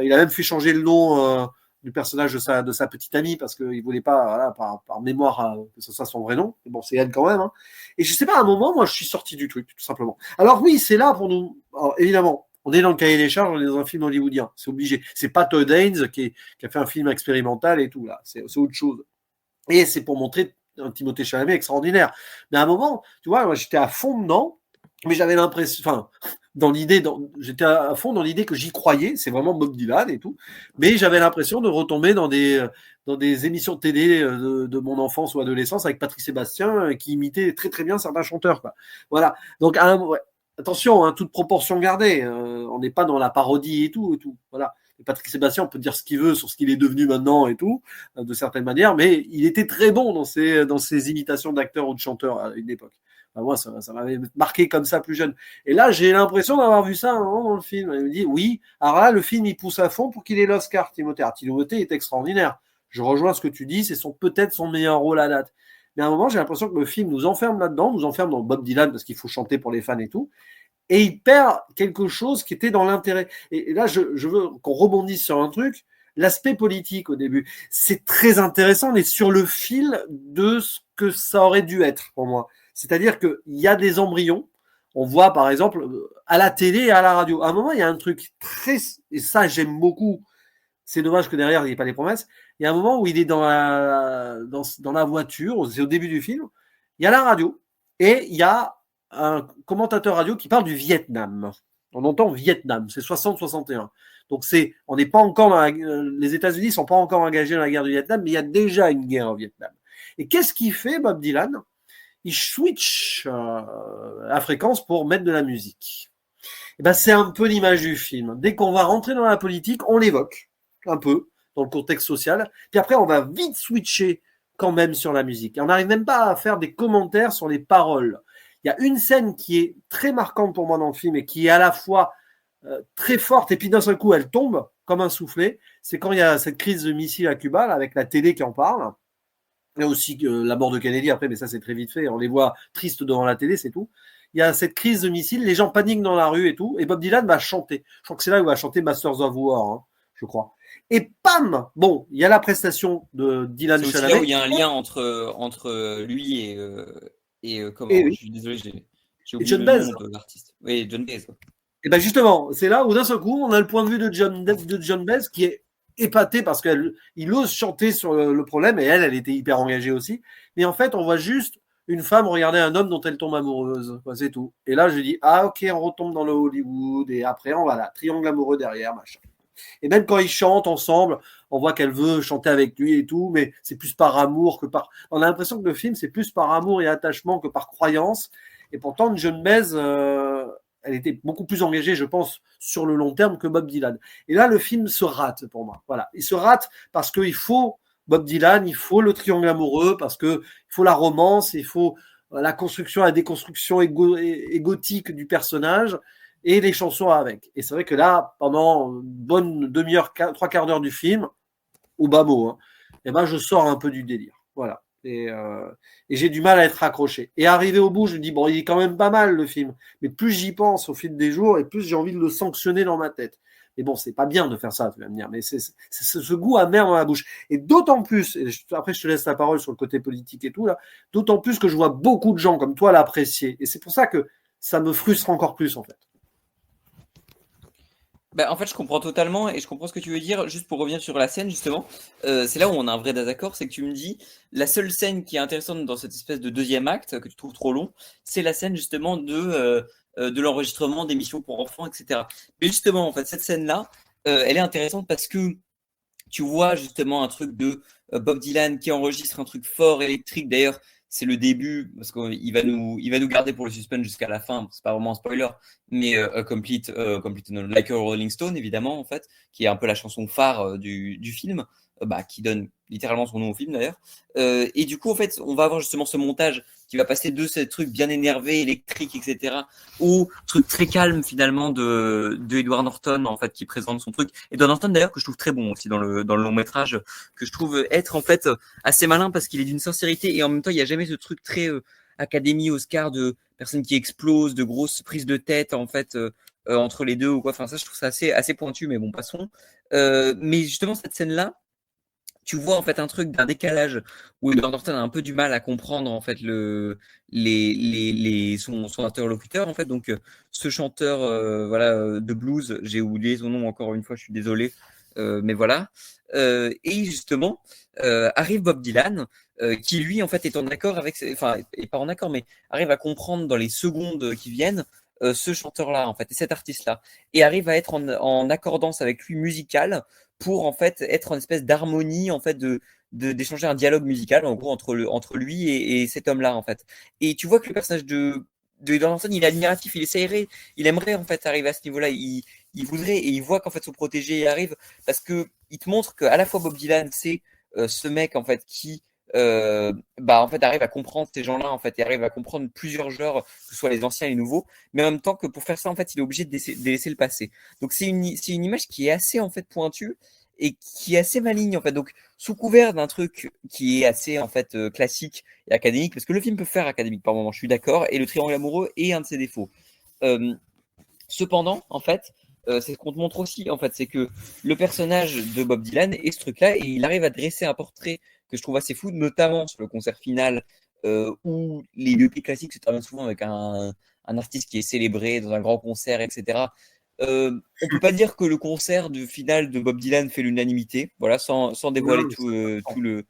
Il a même fait changer le nom du personnage de sa petite amie parce qu'il voulait pas, voilà, par mémoire, que ce soit son vrai nom. Mais bon, c'est elle quand même. Hein. Et je sais pas, à un moment, moi, je suis sorti du truc, tout simplement. Alors oui, c'est là pour nous. Alors, évidemment, on est dans le cahier des charges, on est dans un film hollywoodien, c'est obligé. C'est pas Todd Haynes qui a fait un film expérimental et tout là, c'est autre chose. Et c'est pour montrer un Timothée Chalamet extraordinaire. Mais à un moment, tu vois, moi j'étais à fond dedans, mais j'avais l'impression, enfin, j'étais à fond dans l'idée que j'y croyais, c'est vraiment Bob Dylan et tout, mais j'avais l'impression de retomber dans des émissions de télé de mon enfance ou adolescence avec Patrick Sébastien qui imitait très très bien certains chanteurs, quoi. Voilà. Donc, ouais. Attention, hein, toute proportion gardée, on n'est pas dans la parodie et tout, voilà. Et Patrick Sébastien, on peut dire ce qu'il veut sur ce qu'il est devenu maintenant et tout, de certaines manières, mais il était très bon dans ses imitations d'acteurs ou de chanteurs à une époque. Enfin, moi, ça m'avait marqué comme ça plus jeune. Et là, j'ai l'impression d'avoir vu ça dans le film. Il me dit, oui, alors là, le film, il pousse à fond pour qu'il ait l'Oscar, Timothée. Alors, Timothée est extraordinaire. Je rejoins ce que tu dis, c'est peut-être son meilleur rôle à date. Mais à un moment, j'ai l'impression que le film nous enferme là-dedans, nous enferme dans Bob Dylan parce qu'il faut chanter pour les fans et tout. Et il perd quelque chose qui était dans l'intérêt. Et là, je veux qu'on rebondisse sur un truc. L'aspect politique au début, c'est très intéressant, mais sur le fil de ce que ça aurait dû être pour moi. C'est-à-dire qu'il y a des embryons. On voit par exemple à la télé et à la radio. À un moment, il y a un truc très... Et ça, j'aime beaucoup. C'est dommage que derrière, il n'y ait pas les promesses. Il y a un moment où il est dans la voiture, c'est au début du film. Il y a la radio et il y a un commentateur radio qui parle du Vietnam. On entend Vietnam, c'est 60-61. Donc on n'est pas encore les États-Unis sont pas encore engagés dans la guerre du Vietnam, mais il y a déjà une guerre au Vietnam. Et qu'est-ce qu'il fait, Bob Dylan? Il switch la fréquence pour mettre de la musique. Et ben, c'est un peu l'image du film. Dès qu'on va rentrer dans la politique, on l'évoque un peu dans le contexte social. Puis après, on va vite switcher quand même sur la musique. Et on n'arrive même pas à faire des commentaires sur les paroles. Il y a une scène qui est très marquante pour moi dans le film et qui est à la fois très forte et puis d'un seul coup elle tombe comme un soufflet. C'est quand il y a cette crise de missiles à Cuba là, avec la télé qui en parle. Il y a aussi la mort de Kennedy après, mais ça c'est très vite fait. On les voit tristes devant la télé, c'est tout. Il y a cette crise de missiles, les gens paniquent dans la rue et tout. Et Bob Dylan va chanter. Je crois que c'est là où il va chanter Masters of War, hein, je crois. Et pam, bon, il y a la prestation de Dylan Chalamet. C'est aussi là où il y a un lien entre lui et comment et oui. Je suis désolé, j'ai oublié le nom de l'artiste. Oui, John Baez. Et ben justement, c'est là où d'un seul coup, on a le point de vue de John Baez qui est épaté parce qu'il ose chanter sur le problème et elle était hyper engagée aussi. Mais en fait, on voit juste une femme regarder un homme dont elle tombe amoureuse. C'est tout. Et là, je dis, ah ok, on retombe dans le Hollywood et après, on va là, triangle amoureux derrière, machin. Et même quand ils chantent ensemble, on voit qu'elle veut chanter avec lui et tout, mais c'est plus par amour que par... On a l'impression que le film, c'est plus par amour et attachement que par croyance. Et pourtant, John Baez, elle était beaucoup plus engagée, je pense, sur le long terme que Bob Dylan. Et là, le film se rate pour moi. Voilà. Il se rate parce qu'il faut Bob Dylan, il faut le triangle amoureux, parce qu'il faut la romance, il faut la construction, la déconstruction égotique du personnage et les chansons avec. Et c'est vrai que là, pendant une bonne demi-heure, 3/4 d'heure du film, au bas mot, hein, et ben je sors un peu du délire. Voilà. Et j'ai du mal à être accroché. Et arrivé au bout, je me dis, bon, il est quand même pas mal le film. Mais plus j'y pense au fil des jours, et plus j'ai envie de le sanctionner dans ma tête. Mais bon, c'est pas bien de faire ça, tu vas me dire. Mais c'est ce goût amer dans la bouche. Et d'autant plus, et après je te laisse la parole sur le côté politique et tout, là, d'autant plus que je vois beaucoup de gens comme toi l'apprécier. Et c'est pour ça que ça me frustre encore plus, en fait. Bah, en fait, je comprends totalement et je comprends ce que tu veux dire. Juste pour revenir sur la scène, justement, c'est là où on a un vrai désaccord, c'est que tu me dis, la seule scène qui est intéressante dans cette espèce de deuxième acte, que tu trouves trop long, c'est la scène justement de l'enregistrement d'émissions pour enfants, etc. Mais justement, en fait, cette scène-là, elle est intéressante parce que tu vois justement un truc de Bob Dylan qui enregistre un truc fort électrique. D'ailleurs, c'est le début, parce qu'il va nous garder pour le suspense jusqu'à la fin. C'est pas vraiment un spoiler, mais complete Like a Rolling Stone, évidemment, en fait, qui est un peu la chanson phare du film, qui donne littéralement son nom au film d'ailleurs. Et du coup, en fait, on va avoir justement ce montage qui va passer de ces trucs bien énervés, électriques, etc., au truc très calme finalement de Edward Norton, en fait, qui présente son truc. Edward Norton d'ailleurs que je trouve très bon aussi dans le long métrage, que je trouve être en fait assez malin parce qu'il est d'une sincérité et en même temps il n'y a jamais ce truc très Académie, Oscar de personnes qui explosent, de grosses prises de tête en fait entre les deux ou quoi. Enfin ça je trouve ça assez pointu, mais bon passons. Mais justement cette scène là, tu vois en fait un truc d'un décalage où Edward Norton a un peu du mal à comprendre en fait son interlocuteur en fait. Donc ce chanteur de blues, j'ai oublié son nom encore une fois, je suis désolé, mais voilà. Et justement arrive Bob Dylan qui lui en fait est en accord avec, enfin et pas en accord, mais arrive à comprendre dans les secondes qui viennent ce chanteur-là, en fait, et cet artiste-là, et arrive à être en accordance avec lui musical pour, en fait, être en espèce d'harmonie, en fait, d'échanger un dialogue musical, en gros, entre lui et cet homme-là, en fait. Et tu vois que le personnage de Edward Norton, il est admiratif, il aimerait, en fait, arriver à ce niveau-là. Il voudrait, et il voit qu'en fait, son protégé y arrive, parce que il te montre qu'à la fois Bob Dylan, c'est ce mec, en fait, qui en fait, arrive à comprendre ces gens-là, en fait, et arrive à comprendre plusieurs genres, que ce soit les anciens et les nouveaux, mais en même temps que pour faire ça, en fait, il est obligé de laisser le passé. Donc c'est une image qui est assez, en fait, pointue et qui est assez maligne, en fait. Donc, sous couvert d'un truc qui est assez, en fait, classique et académique, parce que le film peut faire académique par moment, je suis d'accord, et le triangle amoureux est un de ses défauts. Euh, Cependant, en fait, c'est ce qu'on te montre aussi, en fait, c'est que le personnage de Bob Dylan est ce truc-là, et il arrive à dresser un portrait que je trouve assez fou, notamment sur le concert final, où les biopics classiques se terminent souvent avec un artiste qui est célébré dans un grand concert, etc. On peut pas dire que le concert du final de Bob Dylan fait l'unanimité, voilà, sans dévoiler Non,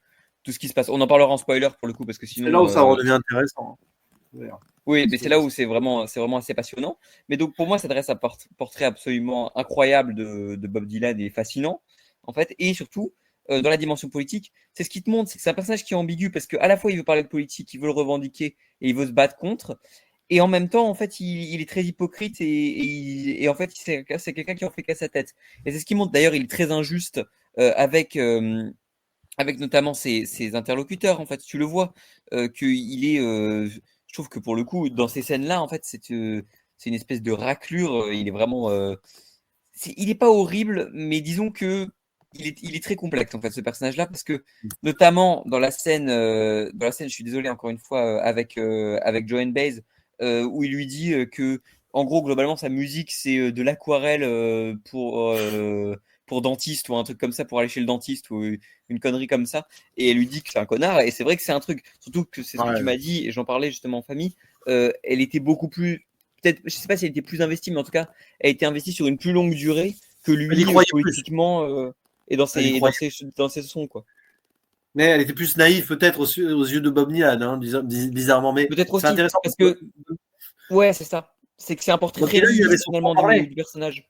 tout ce qui se passe. On en parlera en spoiler pour le coup, parce que c'est là sinon, où ça redevient intéressant, hein, d'ailleurs. oui, mais c'est là où c'est vraiment assez passionnant. Mais donc pour moi, ça dresse un portrait absolument incroyable de Bob Dylan et fascinant, en fait. Et surtout, dans la dimension politique, c'est ce qui te montre, c'est que c'est un personnage qui est ambigu parce qu'à la fois il veut parler de politique, il veut le revendiquer et il veut se battre contre. Et en même temps, en fait, il est très hypocrite et en fait, c'est quelqu'un qui en fait qu'à sa tête. Et c'est ce qui montre. D'ailleurs, il est très injuste avec notamment ses interlocuteurs. En fait, tu le vois qu'il est. Je trouve que pour le coup, dans ces scènes-là, en fait, c'est une espèce de raclure. Il est vraiment. Il n'est pas horrible, mais disons que il est très complexe en fait ce personnage-là parce que notamment dans la scène, je suis désolé encore une fois avec Joan Baez où il lui dit que en gros globalement sa musique c'est de l'aquarelle pour dentiste ou un truc comme ça pour aller chez le dentiste ou une connerie comme ça et elle lui dit que c'est un connard et c'est vrai que c'est un truc surtout que c'est ce que tu Ouais. m'as dit et j'en parlais justement en famille elle était beaucoup plus peut-être je sais pas si elle était plus investie mais en tout cas elle a été investie sur une plus longue durée que Elle y lui croyait plus. politiquement et Elle y croyait. dans ses sons quoi. Mais elle était plus naïve peut-être aux yeux de Bob Dylan, hein, bizarrement. Mais Peut-être c'est aussi intéressant parce parce que que ouais c'est ça c'est que c'est un portrait Bob très Dylan, il avait lisse son finalement franc-parler. du personnage.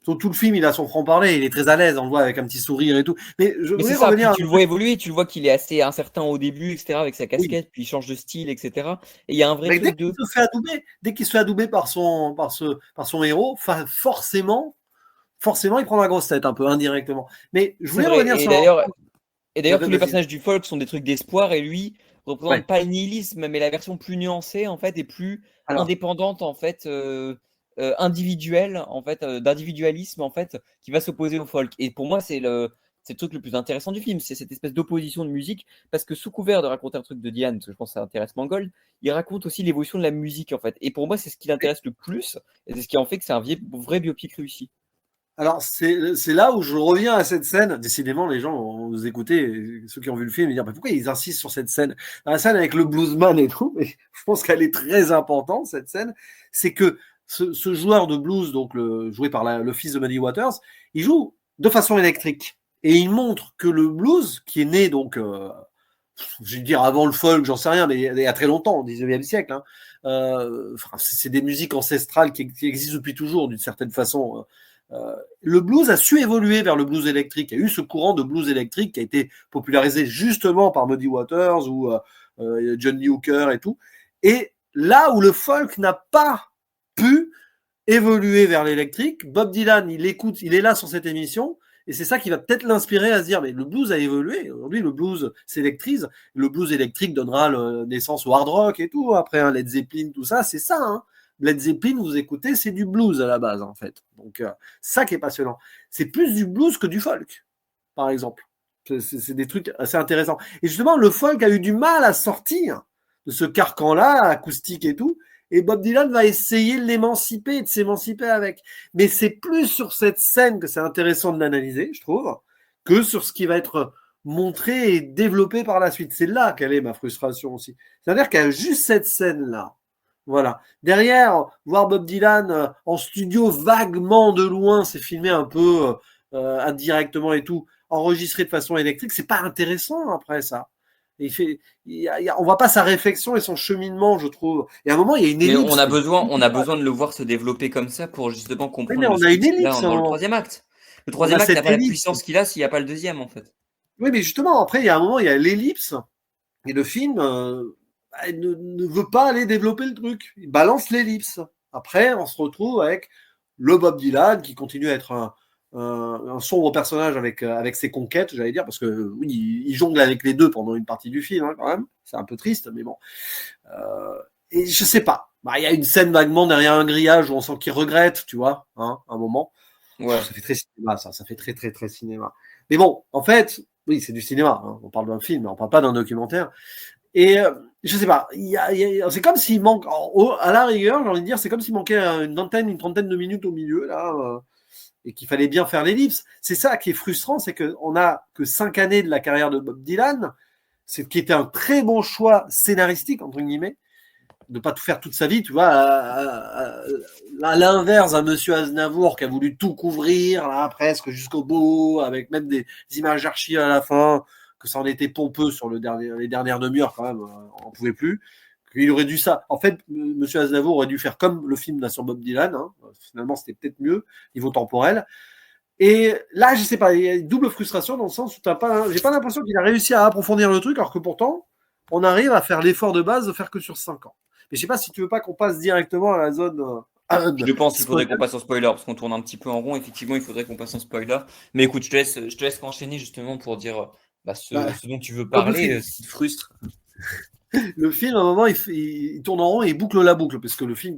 Sur tout le film, il a son franc-parler. Il est très à l'aise, on le voit avec un petit sourire et tout. Mais je Mais c'est voulais ça, revenir puis à tu un le vois truc. évoluer, tu le vois qu'il est assez incertain au début, etc., avec sa Oui. casquette, puis il change de style, etc. Et il y a un vrai Mais truc de. dès qu'il se fait adouber par son héros, forcément, il prend la grosse tête un peu indirectement. Mais je C'est voulais vrai. revenir sur Et Ouais, d'ailleurs, tous les vas-y. personnages du folk sont des trucs d'espoir, et lui représente Ouais. pas le nihilisme, mais la version plus nuancée, en fait, et plus Alors, indépendante, en fait, individuelle, en fait, d'individualisme, en fait, qui va s'opposer au folk. Et pour moi, c'est le truc le plus intéressant du film, c'est cette espèce d'opposition de musique, parce que sous couvert de raconter un truc de Diane, parce que je pense que ça intéresse Mangold, il raconte aussi l'évolution de la musique, en fait. Et pour moi, c'est ce qui l'intéresse le plus, et c'est ce qui en fait que c'est un vrai biopic réussi. alors, c'est là où je reviens à cette scène. Décidément, les gens vont nous écouter, ceux qui ont vu le film, et dire bah, pourquoi ils insistent sur cette scène. Dans la scène avec le bluesman et tout, mais je pense qu'elle est très importante, cette scène. C'est que ce joueur de blues, donc joué par le fils de Muddy Waters, il joue de façon électrique. Et il montre que le blues, qui est né donc, je vais dire avant le folk, j'en sais rien, mais il y a très longtemps, au 19e siècle, hein, c'est des musiques ancestrales qui existent depuis toujours, d'une certaine façon. Le blues a su évoluer vers le blues électrique. Il y a eu ce courant de blues électrique qui a été popularisé justement par Muddy Waters ou John Lee Hooker et tout. Et là où le folk n'a pas pu évoluer vers l'électrique, Bob Dylan, il écoute, il est là sur cette émission, et c'est ça qui va peut-être l'inspirer à se dire, mais le blues a évolué. Aujourd'hui, le blues s'électrise. Le blues électrique donnera naissance au hard rock et tout. Après, hein, Led Zeppelin, tout ça, c'est ça. Hein. Led Zeppelin, vous écoutez, c'est du blues à la base, en fait. Donc, ça qui est passionnant. C'est plus du blues que du folk, par exemple. C'est des trucs assez intéressants. Et justement, le folk a eu du mal à sortir de ce carcan-là, acoustique et tout. Et Bob Dylan va essayer de l'émanciper et de s'émanciper avec. Mais c'est plus sur cette scène que c'est intéressant de l'analyser, je trouve, que sur ce qui va être montré et développé par la suite. C'est là qu'elle est ma frustration aussi. C'est-à-dire qu'il y a juste cette scène-là. Voilà. Derrière, voir Bob Dylan en studio vaguement de loin, c'est filmé un peu indirectement et tout, enregistré de façon électrique, c'est pas intéressant après ça. On voit pas sa réflexion et son cheminement, je trouve. Et à un moment, il y a une Mais ellipse. on a besoin de le voir se développer comme ça pour justement Oui, comprendre mais le on a une speech qu'il a ellipse. dans le troisième acte. Le On a troisième acte n'a cette pas la ellipse. puissance qu'il a s'il n'y a pas le deuxième, en fait. Oui, mais justement, après, il y a un moment, il y a l'ellipse. Et le film ne veut pas aller développer le truc. Il balance l'ellipse. Après, on se retrouve avec le Bob Dylan qui continue à être un sombre personnage avec ses conquêtes, j'allais dire, parce que oui, il jongle avec les deux pendant une partie du film, hein, quand même. C'est un peu triste, mais bon. Et je sais pas. Il y a une scène vaguement derrière un grillage où on sent qu'il regrette, tu vois, hein, un moment. Ouais. Ça fait très cinéma, ça fait très très très cinéma. Mais bon, en fait, oui, c'est du cinéma. Hein. On parle d'un film, on parle pas d'un documentaire. Et je sais pas, c'est comme s'il manque, à la rigueur, j'ai envie de dire, c'est comme s'il manquait une trentaine de minutes au milieu là, et qu'il fallait bien faire l'ellipse. C'est ça qui est frustrant, c'est qu'on a que 5 années de la carrière de Bob Dylan, c'est qui était un très bon choix scénaristique entre guillemets, de pas tout faire toute sa vie, tu vois, à l'inverse d'un monsieur Aznavour qui a voulu tout couvrir, là, presque jusqu'au bout, avec même des images d'archives à la fin, que ça en était pompeux sur les dernières demi-heures quand même, on n'en pouvait plus. Il aurait dû ça. En fait, monsieur Aznavour aurait dû faire comme le film là sur Bob Dylan, hein. Finalement c'était peut-être mieux, niveau temporel. Et là, je sais pas, il y a une double frustration dans le sens où j'ai pas l'impression qu'il a réussi à approfondir le truc, alors que pourtant, on arrive à faire l'effort de base de faire que sur 5 ans. Mais je sais pas si tu veux pas qu'on passe directement à la zone Je pense qu'il faudrait spoiler. qu'on passe en spoiler parce qu'on tourne un petit peu en rond. Effectivement, il faudrait qu'on passe en spoiler. Mais écoute, je te laisse enchaîner justement pour dire bah, Bah, ce dont tu veux comme le parler, film. ce qui te frustre. Le film, à un moment, il tourne en rond et il boucle la boucle, parce que le film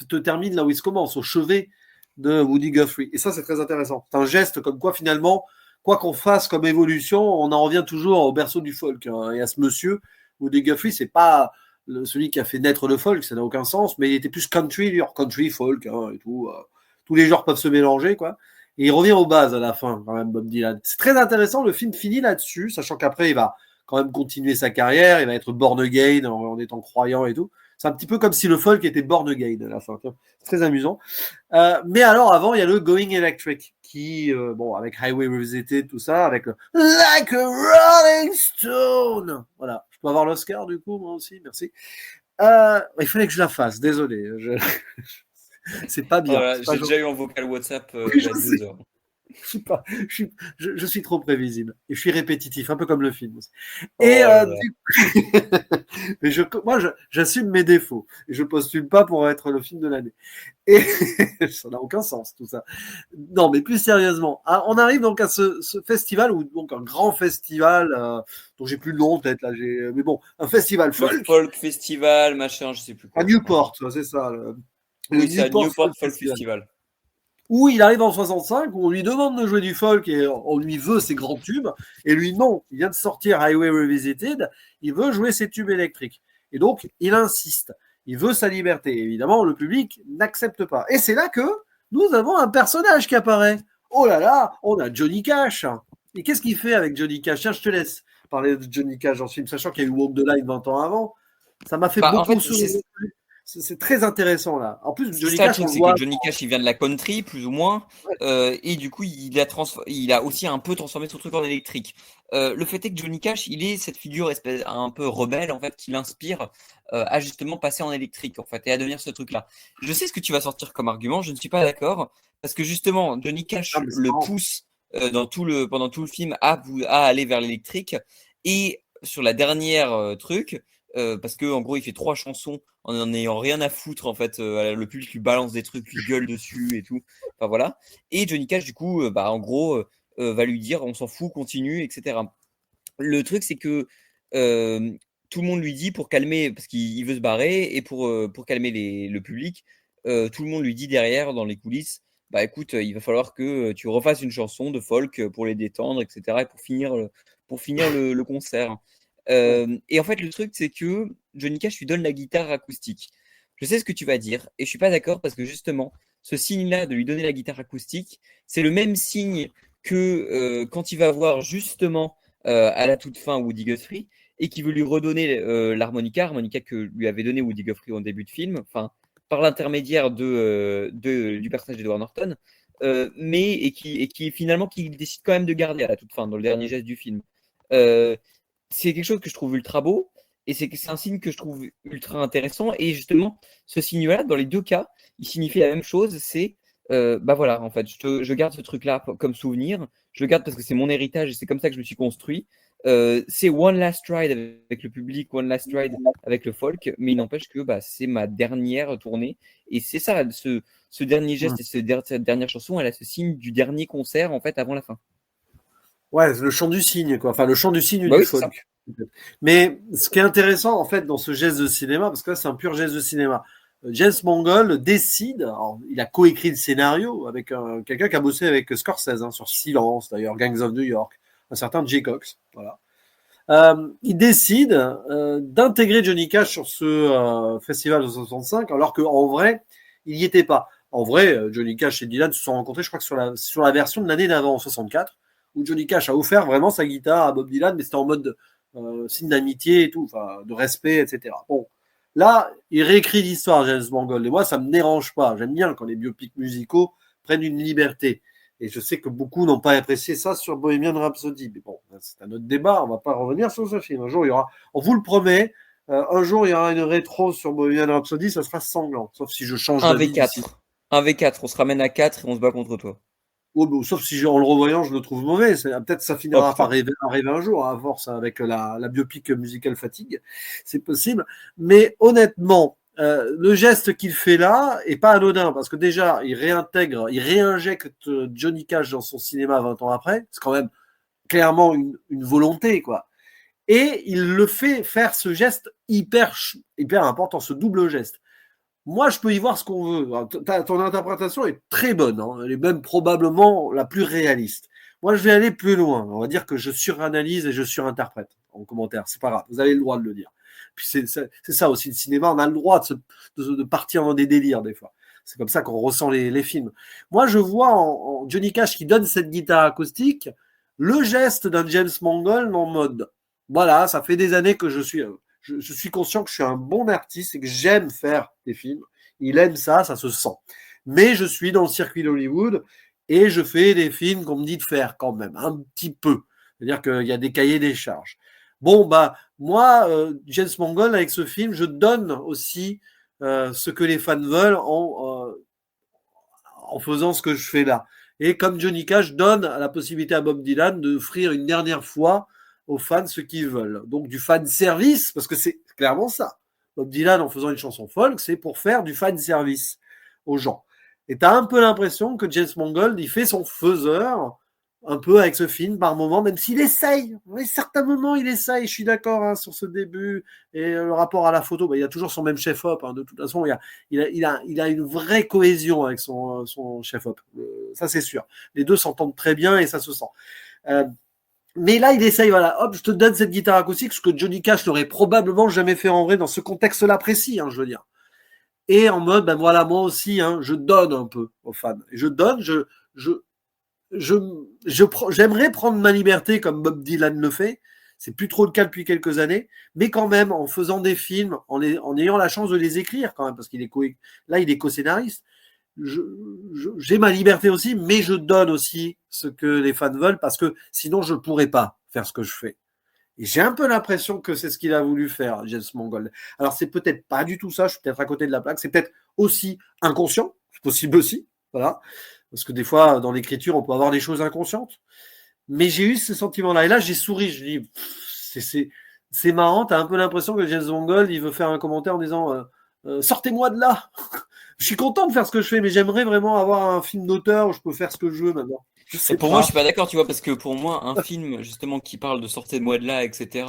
te termine là où il se commence, au chevet de Woody Guthrie. Et ça, c'est très intéressant. C'est un geste comme quoi, finalement, quoi qu'on fasse comme évolution, on en revient toujours au berceau du folk. Hein. Et à ce monsieur, Woody Guthrie, c'est pas celui qui a fait naître le folk, ça n'a aucun sens, mais il était plus country, folk, hein, et tout. Tous les genres peuvent se mélanger, quoi. Et il revient aux bases à la fin, quand même, Bob Dylan. C'est très intéressant, le film finit là-dessus, sachant qu'après, il va quand même continuer sa carrière, il va être born again en étant croyant et tout. C'est un petit peu comme si le folk était born again à la fin. C'est très amusant. Mais alors avant, il y a le Going Electric qui, bon, avec Highway Revisited, tout ça, avec le Like a Rolling Stone. Voilà, je peux avoir l'Oscar du coup, moi aussi, merci. Il fallait que je la fasse, désolé. C'est pas bien. Voilà, C'est pas j'ai déjà gentil. eu en vocal WhatsApp Oui, il y je a sais. 2 heures. Je suis trop prévisible et je suis répétitif, un peu comme le film aussi. Et Oh là là. mais moi, j'assume mes défauts et je postule pas pour être le film de l'année. Et ça n'a aucun sens tout ça. Non, mais plus sérieusement, on arrive donc à ce festival ou donc un grand festival dont j'ai plus le nom peut-être là. Mais bon, un festival Le folk Folk Festival, machin, je sais plus à quoi. Ouais. Newport, c'est ça, le Oui, c'est à Newport Newport Folk Folk Festival. Festival. Où il arrive en 65, où on lui demande de jouer du folk et on lui veut ses grands tubes, et lui non, il vient de sortir Highway Revisited, il veut jouer ses tubes électriques. Et donc, il insiste, il veut sa liberté. Évidemment, le public n'accepte pas. Et c'est là que nous avons un personnage qui apparaît. Oh là là, on a Johnny Cash. Et qu'est-ce qu'il fait avec Johnny Cash? Tiens, je te laisse parler de Johnny Cash dans ce film, sachant qu'il y a eu Walk the Line 20 ans avant. Ça m'a fait Bah, en beaucoup fait, sourire. C'est très intéressant là. En plus, c'est Johnny ça le Cash, on truc, le c'est que voit. Johnny Cash, il vient de la country, plus ou moins, et du coup, il a aussi un peu transformé son truc en électrique. Le fait est que Johnny Cash, il est cette figure espèce, un peu rebelle, en fait, qui l'inspire à justement passer en électrique, en fait, et à devenir ce truc-là. Je sais ce que tu vas sortir comme argument, je ne suis pas d'accord, parce que justement, Johnny Ah, Cash mais c'est le marrant. pousse pendant tout le film à aller vers l'électrique, et sur la dernière truc, parce que en gros il fait 3 chansons en ayant rien à foutre en fait, le public lui balance des trucs, lui gueule dessus et tout, enfin voilà. Et Johnny Cash du coup bah en gros va lui dire on s'en fout, continue, etc. Le truc c'est que euh, tout le monde lui dit pour calmer, parce qu'il veut se barrer, et pour calmer le public, tout le monde lui dit derrière dans les coulisses, bah écoute, il va falloir que tu refasses une chanson de folk pour les détendre, etc. et pour finir le concert. Ouais. Et en fait, le truc, c'est que Johnny Cash lui donne la guitare acoustique. Je sais ce que tu vas dire, et je suis pas d'accord parce que justement, ce signe-là de lui donner la guitare acoustique, c'est le même signe que quand il va voir justement à la toute fin Woody Guthrie et qui veut lui redonner harmonica que lui avait donné Woody Guthrie au début de film, enfin par l'intermédiaire du personnage d'Edward Norton, mais et qui finalement qui décide quand même de garder à la toute fin dans le dernier geste du film. Euh, c'est quelque chose que je trouve ultra beau et c'est un signe que je trouve ultra intéressant. Et justement, ce signe-là, dans les deux cas, il signifie la même chose. C'est, bah voilà, en fait, je garde ce truc-là comme souvenir. Je le garde parce que c'est mon héritage et c'est comme ça que je me suis construit. C'est One Last Ride avec le public, One Last Ride avec le folk, mais il n'empêche que bah, c'est ma dernière tournée. Et c'est ça, ce dernier geste et cette dernière chanson, elle a ce signe du dernier concert, en fait, avant la fin. Ouais, le chant du cygne, quoi. Enfin, le chant du cygne Bah du oui, c'est ça. folk. Mais ce qui est intéressant, en fait, dans ce geste de cinéma, parce que là, c'est un pur geste de cinéma, James Mangold décide, alors, il a coécrit le scénario avec quelqu'un qui a bossé avec Scorsese, sur Silence, d'ailleurs, Gangs of New York, un certain Jay Cox. Voilà. Il décide d'intégrer Johnny Cash sur ce festival de 65, alors qu'en vrai, il n'y était pas. En vrai, Johnny Cash et Dylan se sont rencontrés, je crois que sur la version de l'année d'avant, en 64, où Johnny Cash a offert vraiment sa guitare à Bob Dylan, mais c'était en mode signe d'amitié et tout, enfin de respect, etc. Bon, là, il réécrit l'histoire, James Mangold, et moi, ça me dérange pas. J'aime bien quand les biopics musicaux prennent une liberté. Et je sais que beaucoup n'ont pas apprécié ça sur Bohemian Rhapsody. Mais bon, c'est un autre débat, on va pas revenir sur ce film. Un jour, il y aura, on vous le promet, un jour, il y aura une rétro sur Bohemian Rhapsody, ça sera sanglant. Sauf si je change Un d'avis d'ici. V4. Un V4, on se ramène à 4 et on se bat contre toi. Oh, bon, sauf si en le revoyant, je le trouve mauvais. Peut-être ça Oh finira par putain. arriver un jour, à force, avec la biopic musicale fatigue. C'est possible. Mais honnêtement, le geste qu'il fait là est pas anodin, parce que déjà, il réinjecte Johnny Cash dans son cinéma 20 ans après. C'est quand même clairement une volonté, quoi. Et il le fait faire ce geste hyper important, ce double geste. Moi, je peux y voir ce qu'on veut. Ton interprétation est très bonne, hein. Elle est même probablement la plus réaliste. Moi, je vais aller plus loin. On va dire que je suranalyse et je surinterprète en commentaire. C'est pas grave. Vous avez le droit de le dire. Puis c'est ça aussi le cinéma. On a le droit de partir dans des délires des fois. C'est comme ça qu'on ressent les films. Moi, je vois en Johnny Cash qui donne cette guitare acoustique le geste d'un James Mangold en mode voilà, ça fait des années que je suis conscient que je suis un bon artiste et que j'aime faire des films. Il aime ça, ça se sent. Mais je suis dans le circuit d'Hollywood et je fais des films qu'on me dit de faire quand même, un petit peu. C'est-à-dire qu'il y a des cahiers des charges. Bon, bah, moi, James Mangold, avec ce film, je donne aussi ce que les fans veulent en faisant ce que je fais là. Et comme Johnny Cash donne la possibilité à Bob Dylan d'offrir une dernière fois aux fans ce qu'ils veulent. Donc du fan service, parce que c'est clairement ça. Bob Dylan, en faisant une chanson folk, c'est pour faire du fan service aux gens. Et tu as un peu l'impression que James Mangold, il fait son faiseur un peu avec ce film par moment, même s'il essaye. À certains moments, il essaye. Je suis d'accord sur ce début et le rapport à la photo. Bah, il a toujours son même chef-op. De toute façon, il a une vraie cohésion avec son chef-op. Ça, c'est sûr. Les deux s'entendent très bien et ça se sent. Mais là, il essaye, voilà, hop, je te donne cette guitare acoustique, ce que Johnny Cash n'aurait probablement jamais fait en vrai dans ce contexte-là précis, je veux dire. Et en mode, ben voilà, moi aussi, je donne un peu aux fans. Je donne, j'aimerais prendre ma liberté comme Bob Dylan le fait. C'est plus trop le cas depuis quelques années, mais quand même, en faisant des films, en ayant la chance de les écrire quand même, parce qu'il est là, il est co-scénariste. J'ai ma liberté aussi, mais je donne aussi ce que les fans veulent parce que sinon je pourrais pas faire ce que je fais. Et j'ai un peu l'impression que c'est ce qu'il a voulu faire, James Mangold. Alors c'est peut-être pas du tout ça, je suis peut-être à côté de la plaque, c'est peut-être aussi inconscient, c'est possible aussi, voilà. Parce que des fois, dans l'écriture, on peut avoir des choses inconscientes. Mais j'ai eu ce sentiment-là. Et là, j'ai souri, je dis, c'est marrant, t'as un peu l'impression que James Mangold, il veut faire un commentaire en disant sortez-moi de là. Je suis content de faire ce que je fais, mais j'aimerais vraiment avoir un film d'auteur où je peux faire ce que je veux maintenant. Je sais Pour moi, je pas. suis pas d'accord, tu vois, parce que pour moi, un film justement qui parle de sortez-moi de là, etc.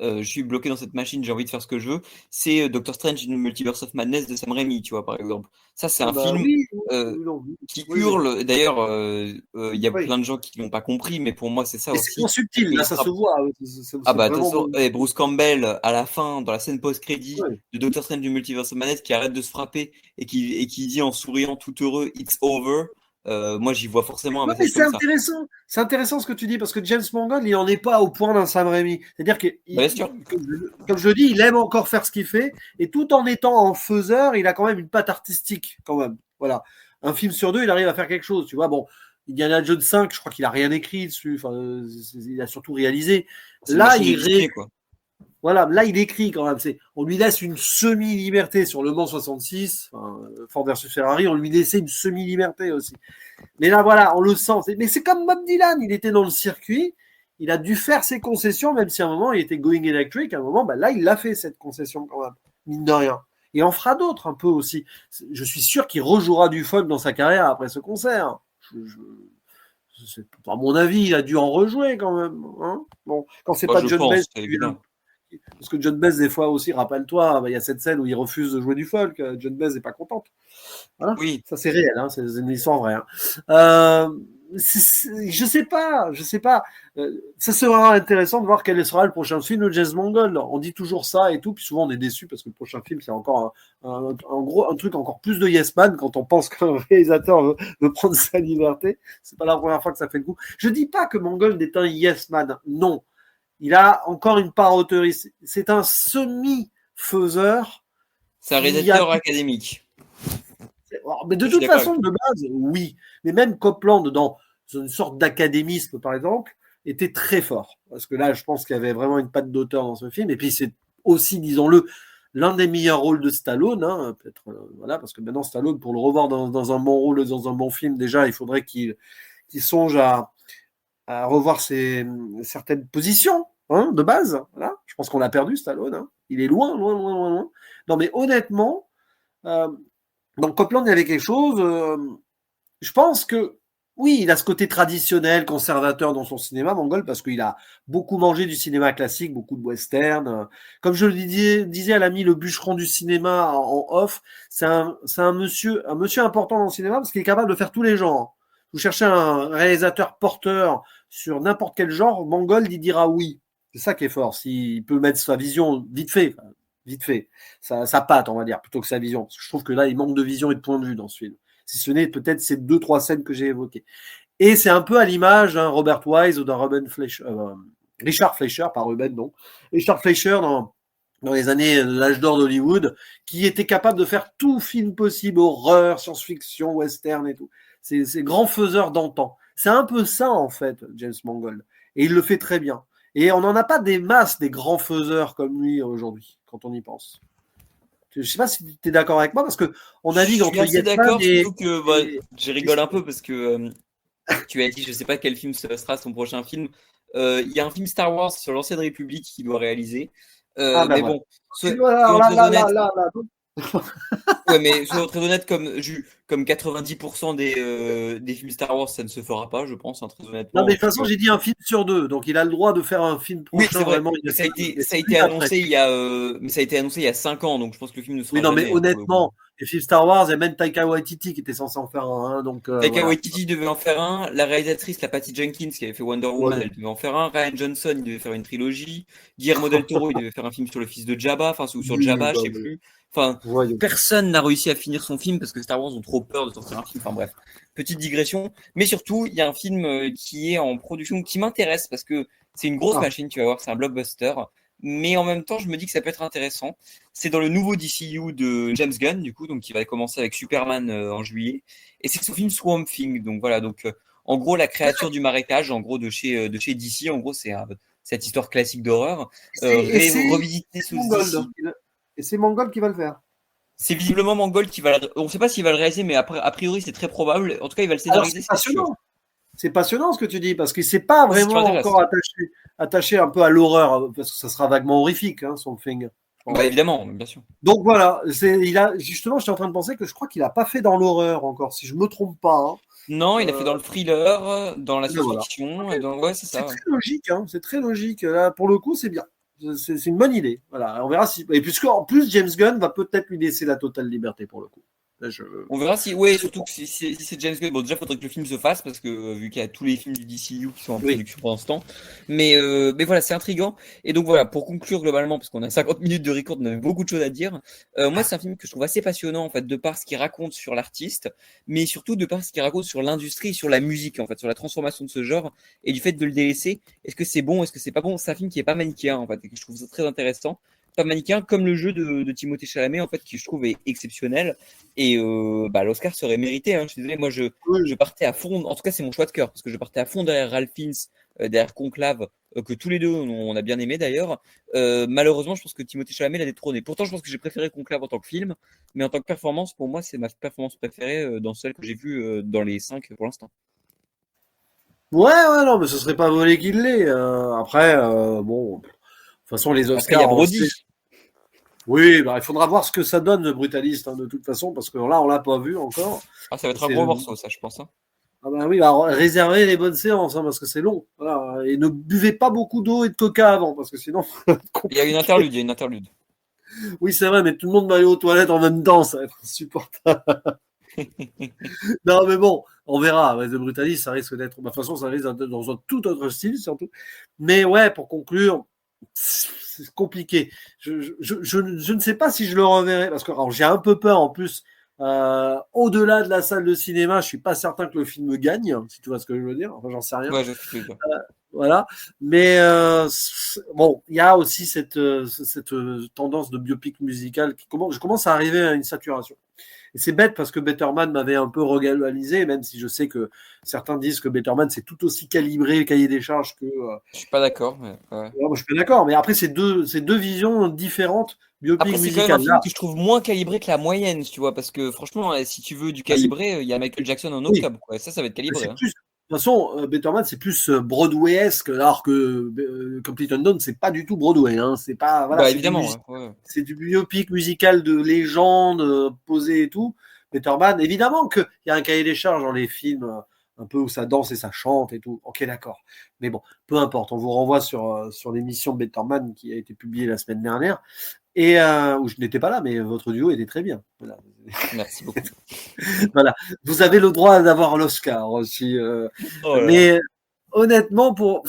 Je suis bloqué dans cette machine, j'ai envie de faire ce que je veux. C'est Doctor Strange in the Multiverse of Madness de Sam Raimi, tu vois, par exemple. Ça, c'est Ah un bah film oui, euh, oui, non, qui oui, oui. hurle. D'ailleurs, il y a Oui. plein de gens qui l'ont pas compris, mais pour moi, c'est ça Et c'est moins aussi. subtil, Et là, il ça se frappe. voit. Ah C'est bah, de toute vraiment façon, bon. Bruce Campbell, à la fin, dans la scène post-crédit Ouais. de Doctor Strange du Multiverse of Madness, qui arrête de se frapper et qui dit en souriant tout heureux, It's over. Moi, j'y vois forcément un Non, mais message c'est comme ça. intéressant. C'est intéressant ce que tu dis, parce que James Mangold, il n'en est pas au point d'un Sam Raimi. C'est-à-dire que, Bah, bien sûr. comme je le dis, il aime encore faire ce qu'il fait, et tout en étant en faiseur, il a quand même une patte artistique, quand même. Voilà. Un film sur deux, il arrive à faire quelque chose, tu vois. Bon, Indiana Jones 5, je crois qu'il a rien écrit dessus. Enfin, il a surtout réalisé. C'est une Là, machine de Disney, quoi. Voilà, là, il écrit quand même. On lui laisse une semi-liberté sur Le Mans 66, Ford versus Ferrari. On lui laissait une semi-liberté aussi. Mais là, voilà, on le sent. Mais c'est comme Bob Dylan. Il était dans le circuit. Il a dû faire ses concessions, même si à un moment, il était going electric. À un moment, là, il l'a fait, cette concession quand même. Mine de rien. Et on fera d'autres un peu aussi. Je suis sûr qu'il rejouera du folk dans sa carrière après ce concert. À mon avis, il a dû en rejouer quand même. Hein, bon, quand c'est pas John Baez, parce que John Baez, des fois aussi, rappelle-toi, il y a cette scène où il refuse de jouer du folk. John Baez n'est pas contente. Voilà. Oui. Ça, c'est réel, c'est une histoire vraie. Je sais pas. Ça sera intéressant de voir quel sera le prochain film de James Mangold. On dit toujours ça et tout, puis souvent on est déçu parce que le prochain film, c'est encore un truc encore plus de Yes Man quand on pense qu'un réalisateur veut prendre sa liberté. C'est pas la première fois que ça fait le coup. Je dis pas que Mangold est un Yes Man, non. Il a encore une part auteuriste. C'est un semi-faiseur. C'est un réalisateur académique. Mais de toute façon, de base, oui. Mais même Copland, dans une sorte d'académisme, par exemple, était très fort. Parce que là, je pense qu'il y avait vraiment une patte d'auteur dans ce film. Et puis, c'est aussi, disons-le, l'un des meilleurs rôles de Stallone. Peut-être, voilà, parce que maintenant, Stallone, pour le revoir dans un bon rôle, dans un bon film, déjà, il faudrait qu'il songe à revoir certaines positions de base. Voilà. Je pense qu'on l'a perdu, Stallone. Il est loin. Non, mais honnêtement, dans Copland, il y avait quelque chose. Je pense que, oui, il a ce côté traditionnel, conservateur dans son cinéma, Mangold, parce qu'il a beaucoup mangé du cinéma classique, beaucoup de western. Comme je le disais à l'ami le bûcheron du cinéma en off, c'est un monsieur important dans le cinéma parce qu'il est capable de faire tous les genres. Vous cherchez un réalisateur porteur sur n'importe quel genre, Mangold, il dira oui. C'est ça qui est fort. S'il peut mettre sa vision vite fait, sa patte, on va dire, plutôt que sa vision. Parce que je trouve que là, il manque de vision et de point de vue dans ce film. Si ce n'est peut-être ces 2-3 scènes que j'ai évoquées. Et c'est un peu à l'image d'un Robert Wise ou d'un Richard Fleischer, pas Ruben, non. Richard Fleischer dans les années de l'âge d'or d'Hollywood, qui était capable de faire tout film possible, horreur, science-fiction, western et tout. C'est grands faiseurs d'antan. C'est un peu ça, en fait, James Mangold. Et il le fait très bien. Et on n'en a pas des masses, des grands faiseurs comme lui aujourd'hui, quand on y pense. Je ne sais pas si tu es d'accord avec moi, parce qu'on navigue entre Yes Man d'accord, surtout que je rigole un peu, parce que tu as dit, je ne sais pas quel film sera son prochain film. Il y a un film Star Wars sur l'Ancienne République qu'il doit réaliser. Mais bon, soyons très honnêtes. Ouais, mais soyons très honnêtes, comme 90% des films Star Wars, ça ne se fera pas, je pense, très honnêtement. Non, mais de toute façon, j'ai dit un film sur 2, donc il a le droit de faire un film prochain. Oui, c'est vrai. Vraiment, ça a été annoncé il y a 5 ans, donc je pense que le film ne sera jamais. Oui, non, mais honnêtement, les films Star Wars, il y a même Taika Waititi qui était censé en faire un. Taika Waititi devait en faire un. La réalisatrice, la Patty Jenkins, qui avait fait Wonder Woman, elle devait en faire un. Ryan Johnson, il devait faire une trilogie. Guillermo del Toro, il devait faire un film sur le fils de Jabba, ou sur Jabba, je sais plus. Personne n'a réussi à finir son film parce que Star Wars ont trop peur de sortir un film. Bref, petite digression. Mais surtout, il y a un film qui est en production qui m'intéresse parce que c'est une grosse machine, tu vas voir, c'est un blockbuster. Mais en même temps, je me dis que ça peut être intéressant. C'est dans le nouveau DCU de James Gunn, du coup, donc qui va commencer avec Superman en juillet. Et c'est son film Swamp Thing. Donc voilà, en gros, la créature du marécage, en gros, de chez DC. En gros, c'est cette histoire classique d'horreur. Revisiter sous DC. Et c'est Mangold qui va le faire. C'est visiblement Mangold qui va. On ne sait pas s'il va le réaliser, mais a priori, c'est très probable. En tout cas, il va le scénariser. C'est passionnant. C'est passionnant ce que tu dis, parce qu'il ne s'est pas vraiment encore attaché un peu à l'horreur, parce que ça sera vaguement horrifique, son thing. Évidemment, bien sûr. Donc voilà, justement, j'étais en train de penser que je crois qu'il n'a pas fait dans l'horreur encore, si je ne me trompe pas. Non, il a fait dans le thriller, dans la science-fiction. Voilà. C'est très logique, c'est très logique. Là, pour le coup, c'est bien. C'est une bonne idée. Voilà, on verra si. Et puisqu'en plus, James Gunn va peut-être lui laisser la totale liberté pour le coup. Là, on verra si. Oui, surtout que si c'est James Gunn. Bon, déjà, il faudrait que le film se fasse parce que vu qu'il y a tous les films du DCU qui sont en production pendant ce temps. Mais voilà, c'est intriguant. Et donc voilà, pour conclure globalement, parce qu'on a 50 minutes de record, on avait beaucoup de choses à dire. Moi, c'est un film que je trouve assez passionnant en fait, de par ce qu'il raconte sur l'artiste, mais surtout de par ce qu'il raconte sur l'industrie, sur la musique en fait, sur la transformation de ce genre et du fait de le délaisser. Est-ce que c'est bon, est-ce que c'est pas bon? C'est un film qui est pas manichéen en fait, et que je trouve ça très intéressant pas manichéen, comme le jeu de Timothée Chalamet, en fait, qui je trouve est exceptionnel. Et l'Oscar serait mérité. Hein. Je suis désolé, moi je partais à fond, en tout cas c'est mon choix de cœur, parce que je partais à fond derrière Ralph Fiennes, derrière Conclave, que tous les deux on a bien aimé d'ailleurs. Malheureusement, je pense que Timothée Chalamet l'a détrôné. Pourtant, je pense que j'ai préféré Conclave en tant que film, mais en tant que performance, pour moi, c'est ma performance préférée dans celle que j'ai vue dans les 5 pour l'instant. Ouais, non, mais ce serait pas volé qu'il l'ait. Après, bon, de toute façon, les Après, il y a Oscars, on Brody. sait. Oui, bah, il faudra voir ce que ça donne, le Brutaliste, hein, de toute façon, parce que là, on l'a pas vu encore. Ah, ça va être un C'est gros morceau, ça, je pense. Hein. Ah bah oui, bah, réservez les bonnes séances, hein, parce que c'est long. Voilà. Et ne buvez pas beaucoup d'eau et de coca avant, parce que sinon, ça va être Il y a une compliqué. interlude, il y a une interlude. Oui, c'est vrai, mais tout le monde va aller aux toilettes en même temps, ça va être insupportable. Non, mais bon, on verra. Ouais, The Brutalist, ça risque d'être. Bah, de toute façon, ça risque d'être dans un tout autre style, surtout. Mais ouais, pour conclure, c'est compliqué. Je ne sais pas si je le reverrai, parce que alors, j'ai un peu peur en plus. Au-delà de la salle de cinéma, je suis pas certain que le film gagne, si tu vois ce que je veux dire. Enfin, j'en sais rien. Ouais, je sais ce que tu veux dire. Voilà. Mais bon, il y a aussi cette tendance de biopic musical je commence à arriver à une saturation. Et c'est bête parce que Better Man m'avait un peu regalvanisé, même si je sais que certains disent que Better Man c'est tout aussi calibré, cahier des charges que. Je suis pas d'accord, mais ouais. Moi, je suis d'accord, mais après c'est deux visions différentes biopic Après, c'est quand même un musical. film Là, que je trouve moins calibré que la moyenne, tu vois, parce que franchement, si tu veux du ah, calibré, il y a Michael Jackson en oui, octobre, quoi. Et ça va être calibré. c'est Hein. plus. De toute façon, Better Man, c'est plus Broadway-esque, alors que Complete Unknown, c'est pas du tout Broadway. Hein. C'est pas, voilà, Bah évidemment, ouais. c'est du biopic musical de légende posé et tout. Better Man, évidemment qu'il y a un cahier des charges dans les films, un peu où ça danse et ça chante et tout. Ok, d'accord. Mais bon, peu importe. On vous renvoie sur l'émission Better Man qui a été publiée la semaine dernière et où je n'étais pas là, mais votre duo était très bien. Voilà. Merci beaucoup. Voilà. Vous avez le droit d'avoir l'Oscar aussi. Oh là là. Mais honnêtement, pour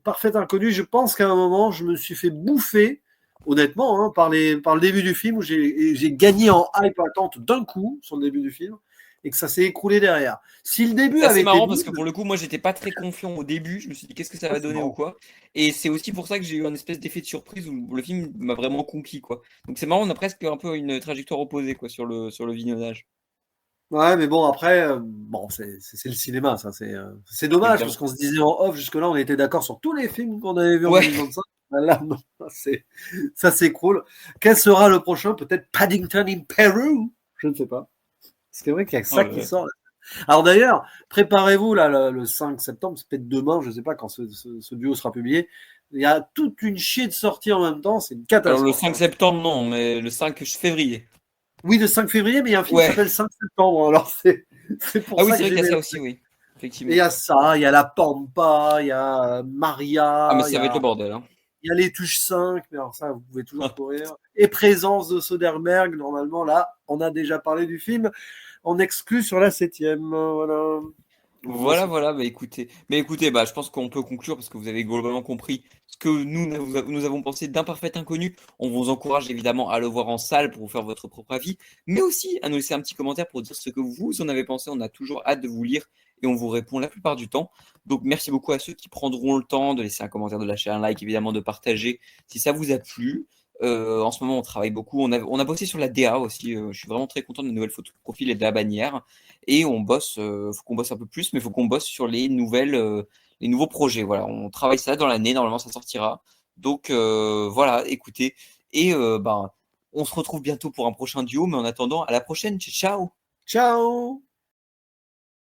Parfait Inconnu, je pense qu'à un moment, je me suis fait bouffer, honnêtement, hein, par le début du film, où j'ai gagné en hype attente d'un coup sur le début du film, et que ça s'est écroulé derrière. Si le début C'est avait assez été marrant bon, parce que pour le coup, moi, j'étais pas très confiant au début. Je me suis dit, qu'est-ce que ça va c'est donner ou marrant. quoi? Et c'est aussi pour ça que j'ai eu un espèce d'effet de surprise où le film m'a vraiment conquis, quoi. Donc c'est marrant, on a presque un peu une trajectoire opposée, quoi, sur le visionnage. Ouais, mais bon, après, bon, c'est le cinéma, ça. C'est dommage, parce Évidemment. qu'on se disait en off, jusque-là, on était d'accord sur tous les films qu'on avait vus en Ouais. 2025. Là, non, ça s'écroule. Quel sera le prochain? Peut-être Paddington in Peru? Je ne sais pas. C'est vrai qu'il y a Oh ça là qui là. sort. Alors d'ailleurs, préparez-vous là le 5 septembre, c'est peut-être demain, je ne sais pas quand ce duo sera publié. Il y a toute une chier de sorties en même temps, c'est une Alors le catastrophe. 5 septembre, non, mais le 5 février. Oui, le 5 février, mais il y a un film qui Ouais. s'appelle 5 septembre. Alors c'est pour Ah oui, ça c'est que vrai j'ai qu'il y a ça mélangé. aussi, oui. Et il Effectivement. y a ça, il y a la Pampa, il y a Ah, mais Maria, ça va être le bordel, hein. il y a les touches 5, mais alors ça, vous pouvez toujours courir. Et présence de Soderbergh, normalement, là, on a déjà parlé du film, en exclut sur la 7e. Voilà. Voilà, voilà, bah écoutez, bah, je pense qu'on peut conclure parce que vous avez globalement compris ce que nous avons pensé d'Imparfait Inconnu. On vous encourage évidemment à le voir en salle pour vous faire votre propre avis, mais aussi à nous laisser un petit commentaire pour dire ce que vous en avez pensé. On a toujours hâte de vous lire et on vous répond la plupart du temps. Donc merci beaucoup à ceux qui prendront le temps de laisser un commentaire, de lâcher un like, évidemment de partager si ça vous a plu. En ce moment, on travaille beaucoup. On a bossé sur la DA aussi. Je suis vraiment très content de la nouvelle photo de profil et de la bannière. Et on bosse, faut qu'on bosse un peu plus, mais il faut qu'on bosse sur les nouveaux projets. Voilà, on travaille ça dans l'année, normalement ça sortira. Donc voilà, écoutez, et ben, on se retrouve bientôt pour un prochain duo, mais en attendant, à la prochaine, ciao! Ciao!